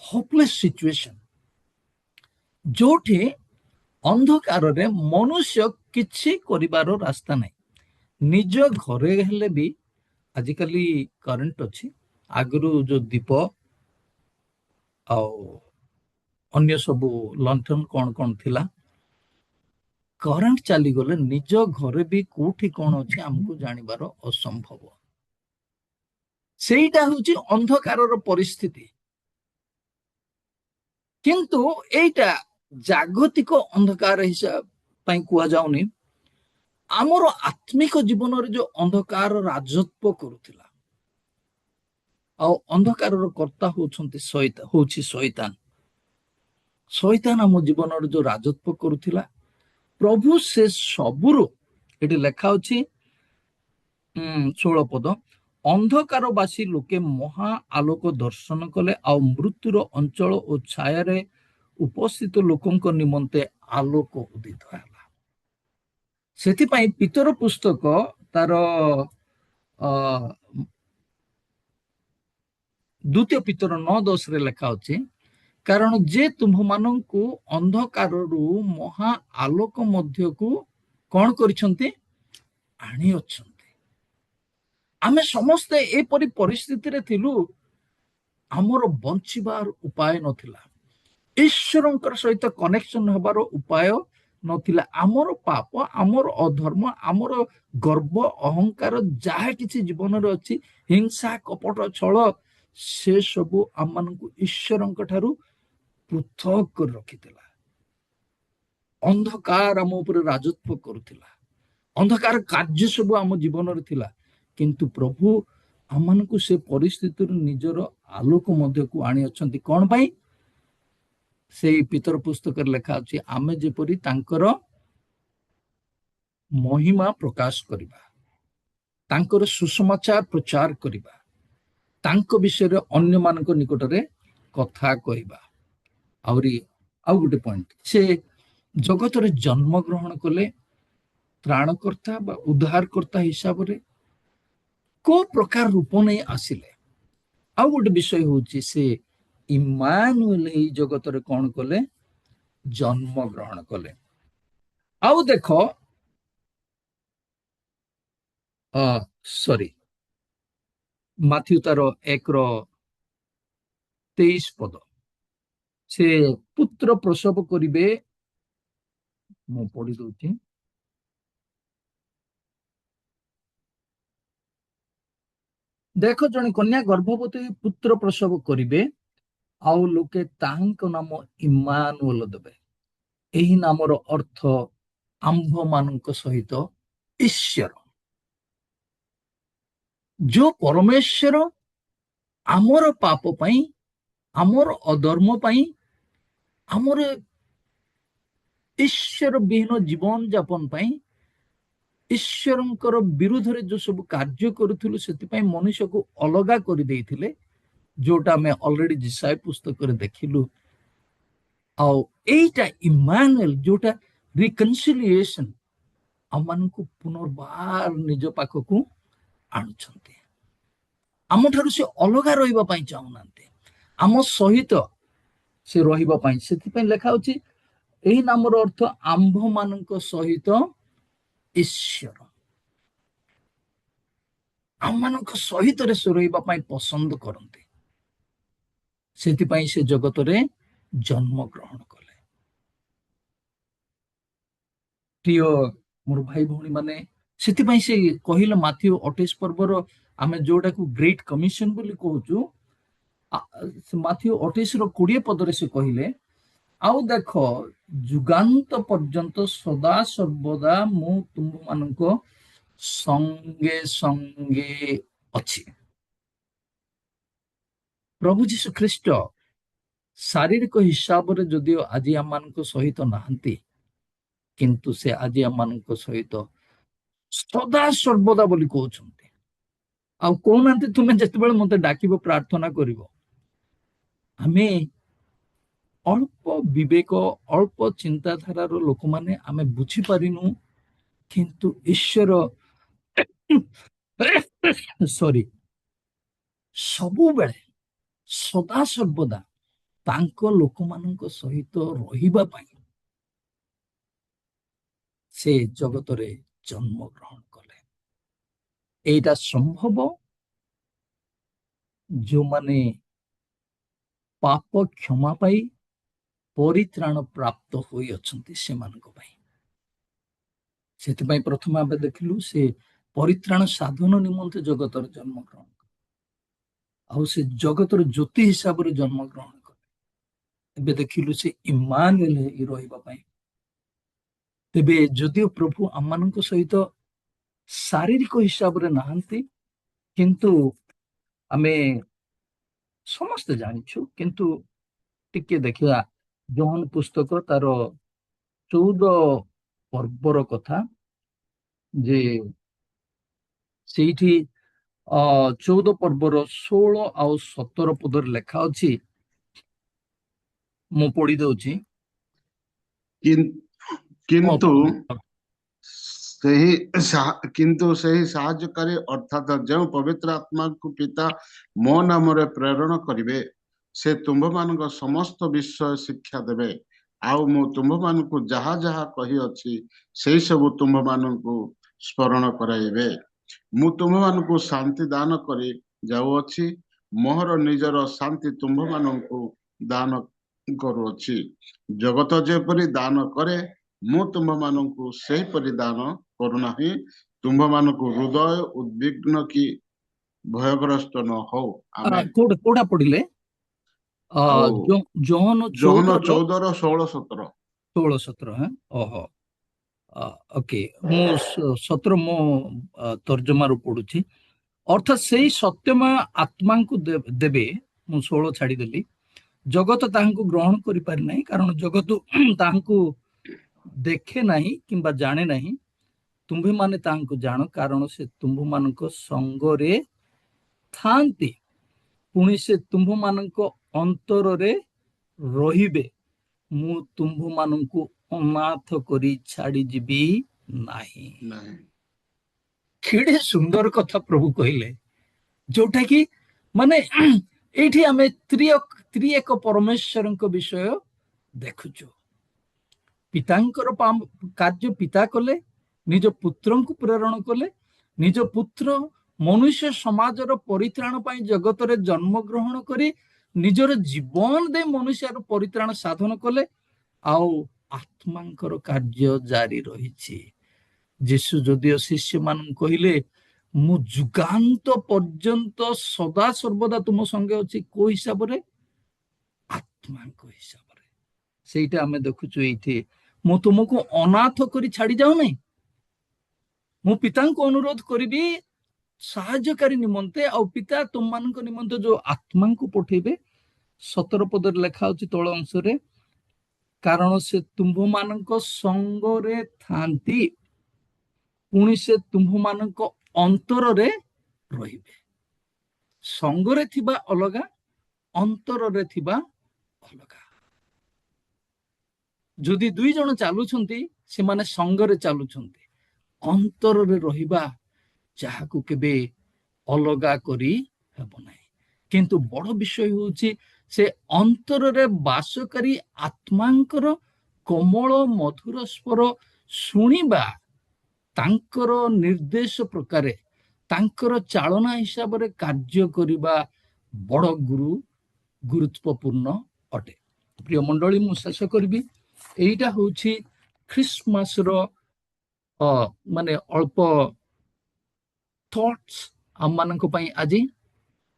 ହୋପଲେସ୍ ସିଚୁଏସନ, ଯୋଉଠି ଅନ୍ଧକାରରେ ମନୁଷ୍ୟ କିଛି କରିବାର ରାସ୍ତା ନାହିଁ। ନିଜ ଘରେ ହେଲେ ବି, ଆଜିକାଲି କରେଣ୍ଟ ଅଛି, ଆଗରୁ ଯୋଉ ଦୀପ ଆଉ ଅନ୍ୟ ସବୁ ଲଣ୍ଠନ କଣ କଣ ଥିଲା, କରେଣ୍ଟ ଚାଲିଗଲେ ନିଜ ଘରେ ବି କୋଉଠି କଣ ଅଛି ଆମକୁ ଜାଣିବାର ଅସମ୍ଭବ। ସେଇଟା ହଉଛି ଅନ୍ଧକାରର ପରିସ୍ଥିତି। କିନ୍ତୁ ଏଇଟା ଜାଗତିକ ଅନ୍ଧକାର ହିସାବ ପାଇଁ କୁହାଯାଉନି, ଆମର ଆତ୍ମିକ ଜୀବନରେ ଯୋଉ ଅନ୍ଧକାର ରାଜତ୍ଵ କରୁଥିଲା, ଆଉ ଅନ୍ଧକାରର କର୍ତ୍ତା ହଉଛି ଶୈତାନ। ଶୈତାନ ଆମ ଜୀବନରେ ଯୋଉ ରାଜତ୍ଵ କରୁଥିଲା, ପ୍ରଭୁ ସେ ସବୁରୁ, ଏଠି ଲେଖା ଅଛି 16 ପଦ, ଅନ୍ଧକାରବାସୀ ଲୋକେ ମହା ଆଲୋକ ଦର୍ଶନ କଲେ, ଆଉ ମୃତ୍ୟୁର ଅଞ୍ଚଳ ଓ ଛାୟାରେ ଉପସ୍ଥିତ ଲୋକଙ୍କ ନିମନ୍ତେ ଆଲୋକ ଉଦିତ ହେଲା। ସେଥିପାଇଁ ପିତର ପୁସ୍ତକ ତାର ଦ୍ୱିତୀୟ ପିତର 9:10 ଲେଖା ଅଛି, କାରଣ ଯେ ତୁମ୍ଭମାନଙ୍କୁ ଅନ୍ଧକାରରୁ ମହା ଆଲୋକ ମଧ୍ୟକୁ କଣ କରିଛନ୍ତି? ଆଣିଅଛନ୍ତି। ଆମେ ସମସ୍ତେ ଏପରି ପରିସ୍ଥିତିରେ ଥିଲୁ, ଆମର ବଞ୍ଚିବାର ଉପାୟ ନଥିଲା, ଈଶ୍ୱରଙ୍କର ସହିତ କନେକ୍ସନ ହେବାର ଉପାୟ ନଥିଲା। ଆମର ପାପ, ଆମର ଅଧର୍ମ, ଆମର ଗର୍ବ, ଅହଙ୍କାର, ଯାହା କିଛି ଜୀବନରେ ଅଛି, ହିଂସା, କପଟ, ଛଳ, ସେ ସବୁ ଆମମାନଙ୍କୁ ଈଶ୍ୱରଙ୍କ ଠାରୁ ପୃଥକ କରି ରଖିଥିଲା। ଅନ୍ଧକାର ଆମ ଉପରେ ରାଜତ୍ୱ କରୁଥିଲା, ଅନ୍ଧକାର କାର୍ଯ୍ୟ ସବୁ ଆମ ଜୀବନରେ ଥିଲା। କିନ୍ତୁ ପ୍ରଭୁ ଆମମାନଙ୍କୁ ସେ ପରିସ୍ଥିତିରୁ ନିଜର ଆଲୋକ ମଧ୍ୟକୁ ଆଣିଅଛନ୍ତି। କଣ ପାଇଁ? ସେଇ ପିତର ପୁସ୍ତକରେ ଲେଖା ଅଛି, ଆମେ ଯେପରି ତାଙ୍କର ମହିମା ପ୍ରକାଶ କରିବା, ତାଙ୍କର ସୁସମାଚାର ପ୍ରଚାର କରିବା, ତାଙ୍କ ବିଷୟରେ ଅନ୍ୟମାନଙ୍କ ନିକଟରେ କଥା କହିବା। ଆହୁରି ଆଉ ଗୋଟେ ପଏଣ୍ଟ, ସେ ଜଗତରେ ଜନ୍ମଗ୍ରହଣ କଲେ ତ୍ରାଣକର୍ତ୍ତା ବା ଉଦ୍ଧାରକର୍ତ୍ତା ହିସାବରେ କୋଉ ପ୍ରକାର ରୂପ ନେଇ ଆସିଲେ। ଆଉ ଗୋଟେ ବିଷୟ ହଉଛି, ସେ ଇମାନୁଏଲ ଏଇ ଜଗତରେ କଣ କଲେ? ଜନ୍ମଗ୍ରହଣ କଲେ। ଆଉ ଦେଖ, ମାଥ୍ୟୁ ତାର 1:23, ସେ ପୁତ୍ର ପ୍ରସବ କରିବେ। ମୁଁ ପଢି ଦଉଛି, ଦେଖ ଜଣେ କନ୍ୟା ଗର୍ଭବତୀ ପୁତ୍ର ପ୍ରସବ କରିବେ, ଆଉ ଲୋକେ ତାହାଙ୍କ ନାମ ଇମାନୁଏଲ ଦେବେ। ଏହି ନାମର ଅର୍ଥ ଆମ୍ଭମାନଙ୍କ ସହିତ ଈଶ୍ୱର। ଯୋଉ ପରମେଶ୍ୱର ଆମର ପାପ ପାଇଁ, ଆମର ଅଧର୍ମ ପାଇଁ, ଆମର ଈଶ୍ୱର ବିହୀନ ଜୀବନ ଯାପନ ପାଇଁ, ଈଶ୍ୱରଙ୍କର ବିରୁଦ୍ଧରେ ଯୋଉ ସବୁ କାର୍ଯ୍ୟ କରୁଥିଲୁ, ସେଥିପାଇଁ ମନୁଷ୍ୟକୁ ଅଲଗା କରିଦେଇଥିଲେ, ଯୋଉଟା ଆମେ ଅଲରେଡି ଜିସାୟ ପୁସ୍ତକରେ ଦେଖିଲୁ। ଆଉ ଏଇଟା ଇମାନୁଏଲ, ଯୋଉଟା ରିକନସିଲିଏସନ, ଆମମାନଙ୍କୁ ପୁନର୍ବାର ନିଜ ପାଖକୁ ଆଣୁଛନ୍ତି। ଆମଠାରୁ ସେ ଅଲଗା ରହିବା ପାଇଁ ଚାହୁଁନାହାନ୍ତି, ଆମ ସହିତ ସେ ରହିବା ପାଇଁ। ସେଥିପାଇଁ ଲେଖା ହଉଛି, ଏହି ନାମର ଅର୍ଥ ଆମ୍ଭମାନଙ୍କ ସହିତ ଈଶ୍ୱର। ଆମମାନଙ୍କ ସହିତ ସେ ରହିବା ପାଇଁ ପସନ୍ଦ କରନ୍ତି। ସେଥିପାଇଁ ସେ ଜଗତରେ ଜନ୍ମଗ୍ରହଣ କଲେ। ପ୍ରିୟ ମୋର ଭାଇ ଭଉଣୀ ମାନେ, ସେଥିପାଇଁ ସେ କହିଲେ ମାଥ୍ୟୁ 28 ଆମେ ଯୋଉଟାକୁ ଗ୍ରେଟ୍ କମିଶନ ବୋଲି କହୁଛୁ, ମାଥ୍ୟୁ 28:20 ସେ କହିଲେ, ଆଉ ଦେଖ, ଯୁଗାନ୍ତ ପର୍ଯ୍ୟନ୍ତ ସଦା ସର୍ବଦା ମୁଁ ତୁମମାନଙ୍କ ସଙ୍ଗେ ସଙ୍ଗେ ଅଛି। ପ୍ରଭୁ ଯୀଶୁ ଖ୍ରୀଷ୍ଟ ଶାରୀରିକ ହିସାବରେ ଯଦିଓ ଆଜି ଆମମାନଙ୍କ ସହିତ ନାହାନ୍ତି, କିନ୍ତୁ ସେ ଆଜି ଆମମାନଙ୍କ ସହିତ ସଦା ସର୍ବଦା ବୋଲି କହୁଛନ୍ତି। ଆଉ କହୁନାହାନ୍ତି, ତୁମେ ଯେତେବେଳେ ମତେ ଡାକିବ, ପ୍ରାର୍ଥନା କରିବ। ଆମେ ଅଳ୍ପ ବିବେକ, ଅଳ୍ପ ଚିନ୍ତାଧାରାର ଲୋକମାନେ ଆମେ ବୁଝିପାରିନୁ, କିନ୍ତୁ ଈଶ୍ୱର ସବୁବେଳେ ସଦା ସର୍ବଦା ତାଙ୍କ ଲୋକମାନଙ୍କ ସହିତ ରହିବା ପାଇଁ ସେ ଜଗତରେ ଜନ୍ମଗ୍ରହଣ କଲେ। ଏଇଟା ସମ୍ଭବ ଯୋଉମାନେ ପାପ କ୍ଷମା ପାଇ ପରିତ୍ରାଣ ପ୍ରାପ୍ତ ହୋଇଅଛନ୍ତି ସେମାନଙ୍କ ପାଇଁ। ସେଥିପାଇଁ ପ୍ରଥମେ ଆମେ ଦେଖିଲୁ, ସେ ପରିତ୍ରାଣ ସାଧନ ନିମନ୍ତେ ଜଗତରେ ଜନ୍ମଗ୍ରହଣ କଲେ, ଆଉ ସେ ଜଗତର ଜ୍ୟୋତି ହିସାବରେ ଜନ୍ମଗ୍ରହଣ କଲେ। ଏବେ ଦେଖିଲୁ ସେ ଇମାନୁଏଲ ହେଇକି ରହିବା ପାଇଁ। ତେବେ ଯଦିଓ ପ୍ରଭୁ ଆମମାନଙ୍କ ସହିତ ଶାରୀରିକ ହିସାବରେ ନାହାନ୍ତି, କିନ୍ତୁ ଆମେ ସମସ୍ତେ ଜାଣିଛୁ। କିନ୍ତୁ ଟିକେ ଦେଖିବା ଯୋହନ ପୁସ୍ତକ ତାର 14 କଥା, ଯେ ସେଇଠି 14 ଆଉ 17 ଲେଖା ଅଛି। ମୁଁ ପଢି ଦଉଛି। କିନ୍ତୁ କିନ୍ତୁ ସେହି ସାହାଯ୍ୟକାରୀ ଅର୍ଥାତ୍ ଯେଉଁ ପବିତ୍ର ଆତ୍ମାକୁ ପିତା ମୋ ନାମରେ ପ୍ରେରଣ କରିବେ ସେ ତୁମ୍ଭମାନଙ୍କ ସମସ୍ତ ବିଷୟ ଶିକ୍ଷା ଦେବେ ଆଉ ମୁଁ ତୁମ୍ଭମାନଙ୍କୁ ଯାହା ଯାହା କହିଅଛି ସେଇ ସବୁ ତୁମ୍ଭମାନଙ୍କୁ ସ୍ମରଣ କରାଇବେ। ମୁଁ ତୁମ୍ଭମାନଙ୍କୁ ଶାନ୍ତି ଦାନ କରି ଯାଉଅଛି, ମୋର ନିଜର ଶାନ୍ତି ତୁମ୍ଭମାନଙ୍କୁ ଦାନ କରୁଅଛି। ଜଗତ ଯେପରି ଦାନ କରେ ମୁଁ ତୁମ୍ଭମାନଙ୍କୁ ସେହିପରି ଦାନ କରୁନାହିଁ। ତୁମ୍ଭମାନଙ୍କୁ ହୃଦୟ ଉଦ୍ବିଗ୍ନ କି ଭୟଗ୍ରସ୍ତ ନ ହଉ। ଆମେନ୍। କୋଉଟା ପଢିଲେ? ଆଉ ଯୋହନ ଯୋହନ 14 14 16 17 16 17 ହଁ ଓହୋ ଓକେ ମୁଁ 17 ମୋ ତର୍ଜମାରୁ ପଢୁଛି। ଅର୍ଥାତ୍ ସେଇ ସତ୍ୟମୟ ଆତ୍ମାଙ୍କୁ ଦେବେ। ମୁଁ 16 ଛାଡିଦେଲି। ଜଗତ ତାହାଙ୍କୁ ଗ୍ରହଣ କରିପାରି ନାହିଁ, କାରଣ ଜଗତ ତାହାଙ୍କୁ ଦେଖେ ନାହିଁ କିମ୍ବା ଜାଣେ ନାହିଁ। ତୁମ୍ଭେମାନେ ତାହାଙ୍କୁ ଜାଣ, କାରଣ ସେ ତୁମ୍ଭମାନଙ୍କ ସଙ୍ଗରେ ଥାନ୍ତି, ପୁଣି ସେ ତୁମ୍ଭମାନଙ୍କ ଅନ୍ତରରେ ରହିବେ। ମୁଁ ତୁମ୍ଭମାନଙ୍କୁ ଅନାଥ କରି ଛାଡିଯିବି ନାହିଁ। କେଡ଼େ ସୁନ୍ଦର କଥା ପ୍ରଭୁ କହିଲେ, ଯୋଉଟା କି ମାନେ ଏଇଠି ଆମେ ତ୍ରିଏକ ପରମେଶ୍ୱରଙ୍କ ବିଷୟ ଦେଖୁଛୁ। ପିତାଙ୍କର କାର୍ଯ୍ୟ ପିତା କଲେ, ନିଜ ପୁତ୍ରଙ୍କୁ ପ୍ରେରଣ କଲେ। ନିଜ ପୁତ୍ର ମନୁଷ୍ୟ ସମାଜର ପରିତ୍ରାଣ ପାଇଁ ଜଗତରେ ଜନ୍ମଗ୍ରହଣ କରି ନିଜର ଜୀବନ ଦେଇ ମନୁଷ୍ୟର ପରିତ୍ରାଣ ସାଧନ କଲେ। ଆଉ ଆତ୍ମାଙ୍କର କାର୍ଯ୍ୟ ଜାରି ରହିଛି। ଯୀଶୁ ଯଦିଓ ଶିଷ୍ୟମାନଙ୍କୁ କହିଲେ, ମୁଁ ଯୁଗାନ୍ତ ପର୍ଯ୍ୟନ୍ତ ସଦା ସର୍ବଦା ତୁମ ସଙ୍ଗେ ଅଛି, କୋଉ ହିସାବରେ? ଆତ୍ମାଙ୍କ ହିସାବରେ। ସେଇଟା ଆମେ ଦେଖୁଛୁ ଏଇଠି। ମୁଁ ତୁମକୁ ଅନାଥ କରି ଛାଡି ଯାଉନାହିଁ। ମୁଁ ପିତାଙ୍କୁ ଅନୁରୋଧ କରିବି ସାହାଯ୍ୟକାରୀ ନିମନ୍ତେ, ଆଉ ପିତା ତୁମମାନଙ୍କ ନିମନ୍ତେ ଯୋଉ ଆତ୍ମାଙ୍କୁ ପଠେଇବେ। 17 ପଦରେ ଲେଖା ହଉଛି ତଳ ଅଂଶରେ, କାରଣ ସେ ତୁମ୍ଭମାନଙ୍କ ସଙ୍ଗରେ ଥାନ୍ତି, ପୁଣି ସେ ତୁମ୍ଭମାନଙ୍କ ଅନ୍ତରରେ ରହିବେ। ସଙ୍ଗରେ ଥିବା ଅଲଗା, ଅନ୍ତରରେ ଥିବା ଅଲଗା। ଯଦି 2 ଜଣ ଚାଲୁଛନ୍ତି, ସେମାନେ ସଙ୍ଗରେ ଚାଲୁଛନ୍ତି। ଅନ୍ତରରେ ରହିବା ଯାହାକୁ କେବେ ଅଲଗା କରି ହେବ ନାହିଁ। କିନ୍ତୁ ବଡ଼ ବିଷୟ ହେଉଛି ସେ ଅନ୍ତରରେ ବାସକାରୀ ଆତ୍ମାଙ୍କର କୋମଳ ମଧୁର ସ୍ୱର ଶୁଣିବା, ତାଙ୍କର ନିର୍ଦ୍ଦେଶ ପ୍ରକାରେ ତାଙ୍କର ଚାଳନା ହିସାବରେ କାର୍ଯ୍ୟ କରିବା ବଡ଼ ଗୁରୁତ୍ୱପୂର୍ଣ୍ଣ ଅଟେ। ପ୍ରିୟ ମଣ୍ଡଳୀ, ମୁଁ ଶେଷ କରିବି। ଏଇଟା ହଉଛି ଖ୍ରୀଷ୍ଟମାସର ମାନେ ଅଳ୍ପ ଥଟ୍ସ ଆମମାନଙ୍କ ପାଇଁ ଆଜି।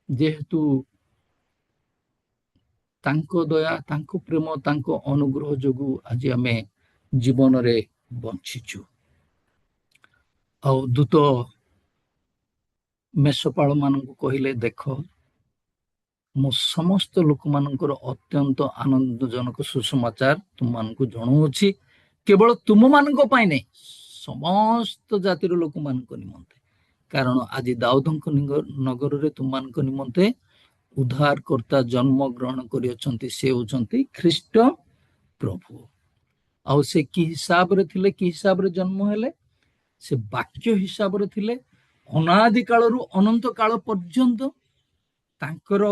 ଯେହେତୁ ତାଙ୍କ ଦୟା, ତାଙ୍କ ପ୍ରେମ, ତାଙ୍କ ଅନୁଗ୍ରହ ଯୋଗୁଁ ଆଜି ଆମେ ଜୀବନରେ ବଞ୍ଚିଛୁ। ଆଉ ଦୂତ ମେଷପାଳ ମାନଙ୍କୁ କହିଲେ, ଦେଖ ମୁଁ ସମସ୍ତ ଲୋକମାନଙ୍କର ଅତ୍ୟନ୍ତ ଆନନ୍ଦଜନକ ସୁସମାଚାର ତୁମମାନଙ୍କୁ ଜଣାଉଅଛି, କେବଳ ତୁମମାନଙ୍କ ପାଇଁ ନାହିଁ, ସମସ୍ତ ଜାତିର ଲୋକମାନଙ୍କ ନିମନ୍ତେ। କାରଣ ଆଜି ଦାଉଦଙ୍କ ନଗରରେ ତୁମମାନଙ୍କ ନିମନ୍ତେ ଉଦ୍ଧାରକର୍ତ୍ତା ଜନ୍ମ ଗ୍ରହଣ କରିଅଛନ୍ତି। ସେ ହେଉଛନ୍ତି ଖ୍ରୀଷ୍ଟ ପ୍ରଭୁ। ଆଉ ସେ କି ହିସାବରେ ଥିଲେ, କି ହିସାବରେ ଜନ୍ମ ହେଲେ? ସେ ବାକ୍ୟ ହିସାବରେ ଥିଲେ। ଅନାଦି କାଳରୁ ଅନନ୍ତ କାଳ ପର୍ଯ୍ୟନ୍ତ ତାଙ୍କର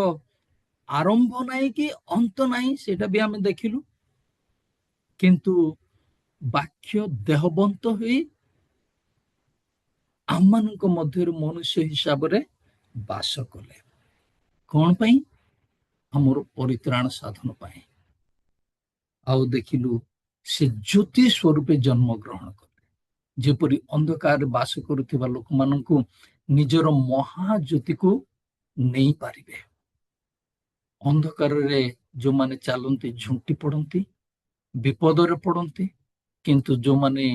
ଆରମ୍ଭ ନାହିଁ କି ଅନ୍ତ ନାହିଁ, ସେଇଟା ବି ଆମେ ଦେଖିଲୁ। କିନ୍ତୁ ବାକ୍ୟ ଦେହବନ୍ତ ହୋଇ ଆମମାନଙ୍କ ମଧ୍ୟରେ ମନୁଷ୍ୟ ହିସାବରେ ବାସ କଲେ। କଣ ପାଇଁ? ଆମର ପରିତ୍ରାଣ ସାଧନ ପାଇଁ। ଆଉ ଦେଖିଲୁ ସେ ଜ୍ୟୋତି ସ୍ୱରୂପେ ଜନ୍ମ ଗ୍ରହଣ କଲେ, ଯେପରି ଅନ୍ଧକାରରେ ବାସ କରୁଥିବା ଲୋକମାନଙ୍କୁ ନିଜର ମହାଜ୍ୟୋତିକୁ ନେଇପାରିବେ। ଅନ୍ଧକାରରେ ଯୋଉମାନେ ଚାଲନ୍ତି ଝୁଣ୍ଟି ପଡନ୍ତି, ବିପଦରେ ପଡନ୍ତି, କିନ୍ତୁ ଯୋଉମାନେ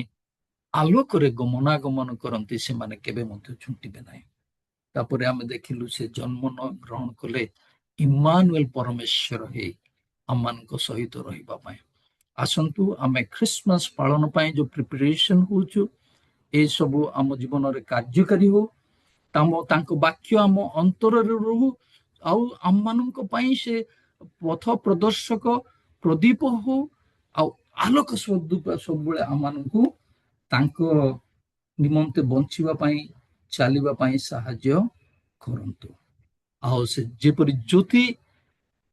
ଆଲୋକରେ ଗମନାଗମନ କରନ୍ତି ସେମାନେ କେବେ ମଧ୍ୟ ଝୁଣ୍ଟିବେ ନାହିଁ। ତାପରେ ଆମେ ଦେଖିଲୁ ସେ ଜନ୍ମ ଗ୍ରହଣ କଲେ ଇମ୍ମାନୁଏଲ ପରମେଶ୍ୱର ହେଇ ଆମମାନଙ୍କ ସହିତ ରହିବା ପାଇଁ। ଆସନ୍ତୁ ଆମେ ଖ୍ରୀଷ୍ଟମାସ ପାଳନ ପାଇଁ ଯୋଉ ପ୍ରିପାରେସନ ହଉଛୁ, ଏସବୁ ଆମ ଜୀବନରେ କାର୍ଯ୍ୟକାରୀ ହଉ। ତାଙ୍କ ବାକ୍ୟ ଆମ ଅନ୍ତରରେ ରହୁ, ଆଉ ଆମମାନଙ୍କ ପାଇଁ ସେ ପଥ ପ୍ରଦର୍ଶକ ପ୍ରଦୀପ ହଉ, ଆଉ ଆଲୋକ ସ୍ୱରୂପ ସବୁବେଳେ ଆମମାନଙ୍କୁ ତାଙ୍କ ନିମନ୍ତେ ବଞ୍ଚିବା ପାଇଁ ଚାଲିବା ପାଇଁ ସାହାଯ୍ୟ କରନ୍ତୁ। ଆଉ ସେ ଯେପରି ଜ୍ୟୋତି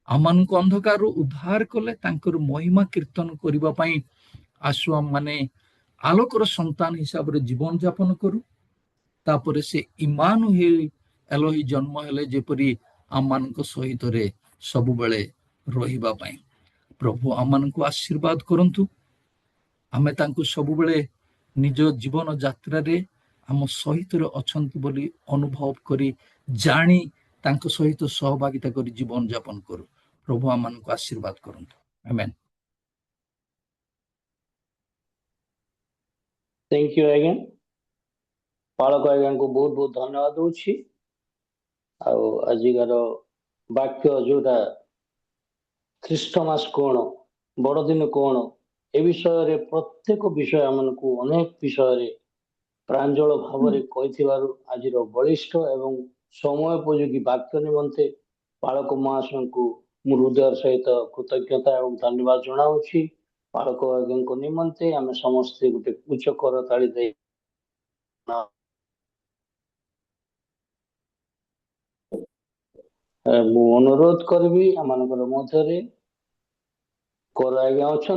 ଆମମାନଙ୍କୁ ଅନ୍ଧକାରରୁ ଉଦ୍ଧାର କଲେ ତାଙ୍କର ମହିମା କୀର୍ତ୍ତନ କରିବା ପାଇଁ ଆସୁ ଆମମାନେ ଆଲୋକର ସନ୍ତାନ ହିସାବରେ ଜୀବନ ଯାପନ କରୁ। ତାପରେ ସେ ଇମାନୁଏଲ ଏଲୋହି ଜନ୍ମ ହେଲେ ଯେପରି ଆମମାନଙ୍କ ସହିତରେ ସବୁବେଳେ ରହିବା ପାଇଁ। ପ୍ରଭୁ ଆମମାନଙ୍କୁ ଆଶୀର୍ବାଦ କରନ୍ତୁ। ଆମେ ତାଙ୍କୁ ସବୁବେଳେ ନିଜ ଜୀବନ ଯାତ୍ରାରେ ଆମ ସହିତରେ ଅଛନ୍ତି ବୋଲି ଅନୁଭବ କରି ଜାଣି ତାଙ୍କ ସହିତ ସହଭାଗିତା କରି ଜୀବନ ଯାପନ କରୁ। ପ୍ରଭୁ ଆମମାନଙ୍କୁ ଆଶୀର୍ବାଦ କରନ୍ତୁ। ଆମେନ୍। थैंक यू आज्ञा। पालक आज्ञा को बहुत बहुत धन्यवाद दूची। आजिकार वाक्य जोटा ख्रीष्टमास कौन बड़दिन कौन ए विषय प्रत्येक विषय आमको अनेक विषय प्रांजल भाव आज बलिष्ठ एवं समयोपयोगी वाक्य निमंते पालक महाशय को मु हृदय सहित कृतज्ञता एवं धन्यवाद जनाऊँगी। पालक आज्ञा निमंते आम समस्ते गोटे उच्च कर ताली दे मु अनुरोध करी आम मध्य कर आज्ञा अच्छा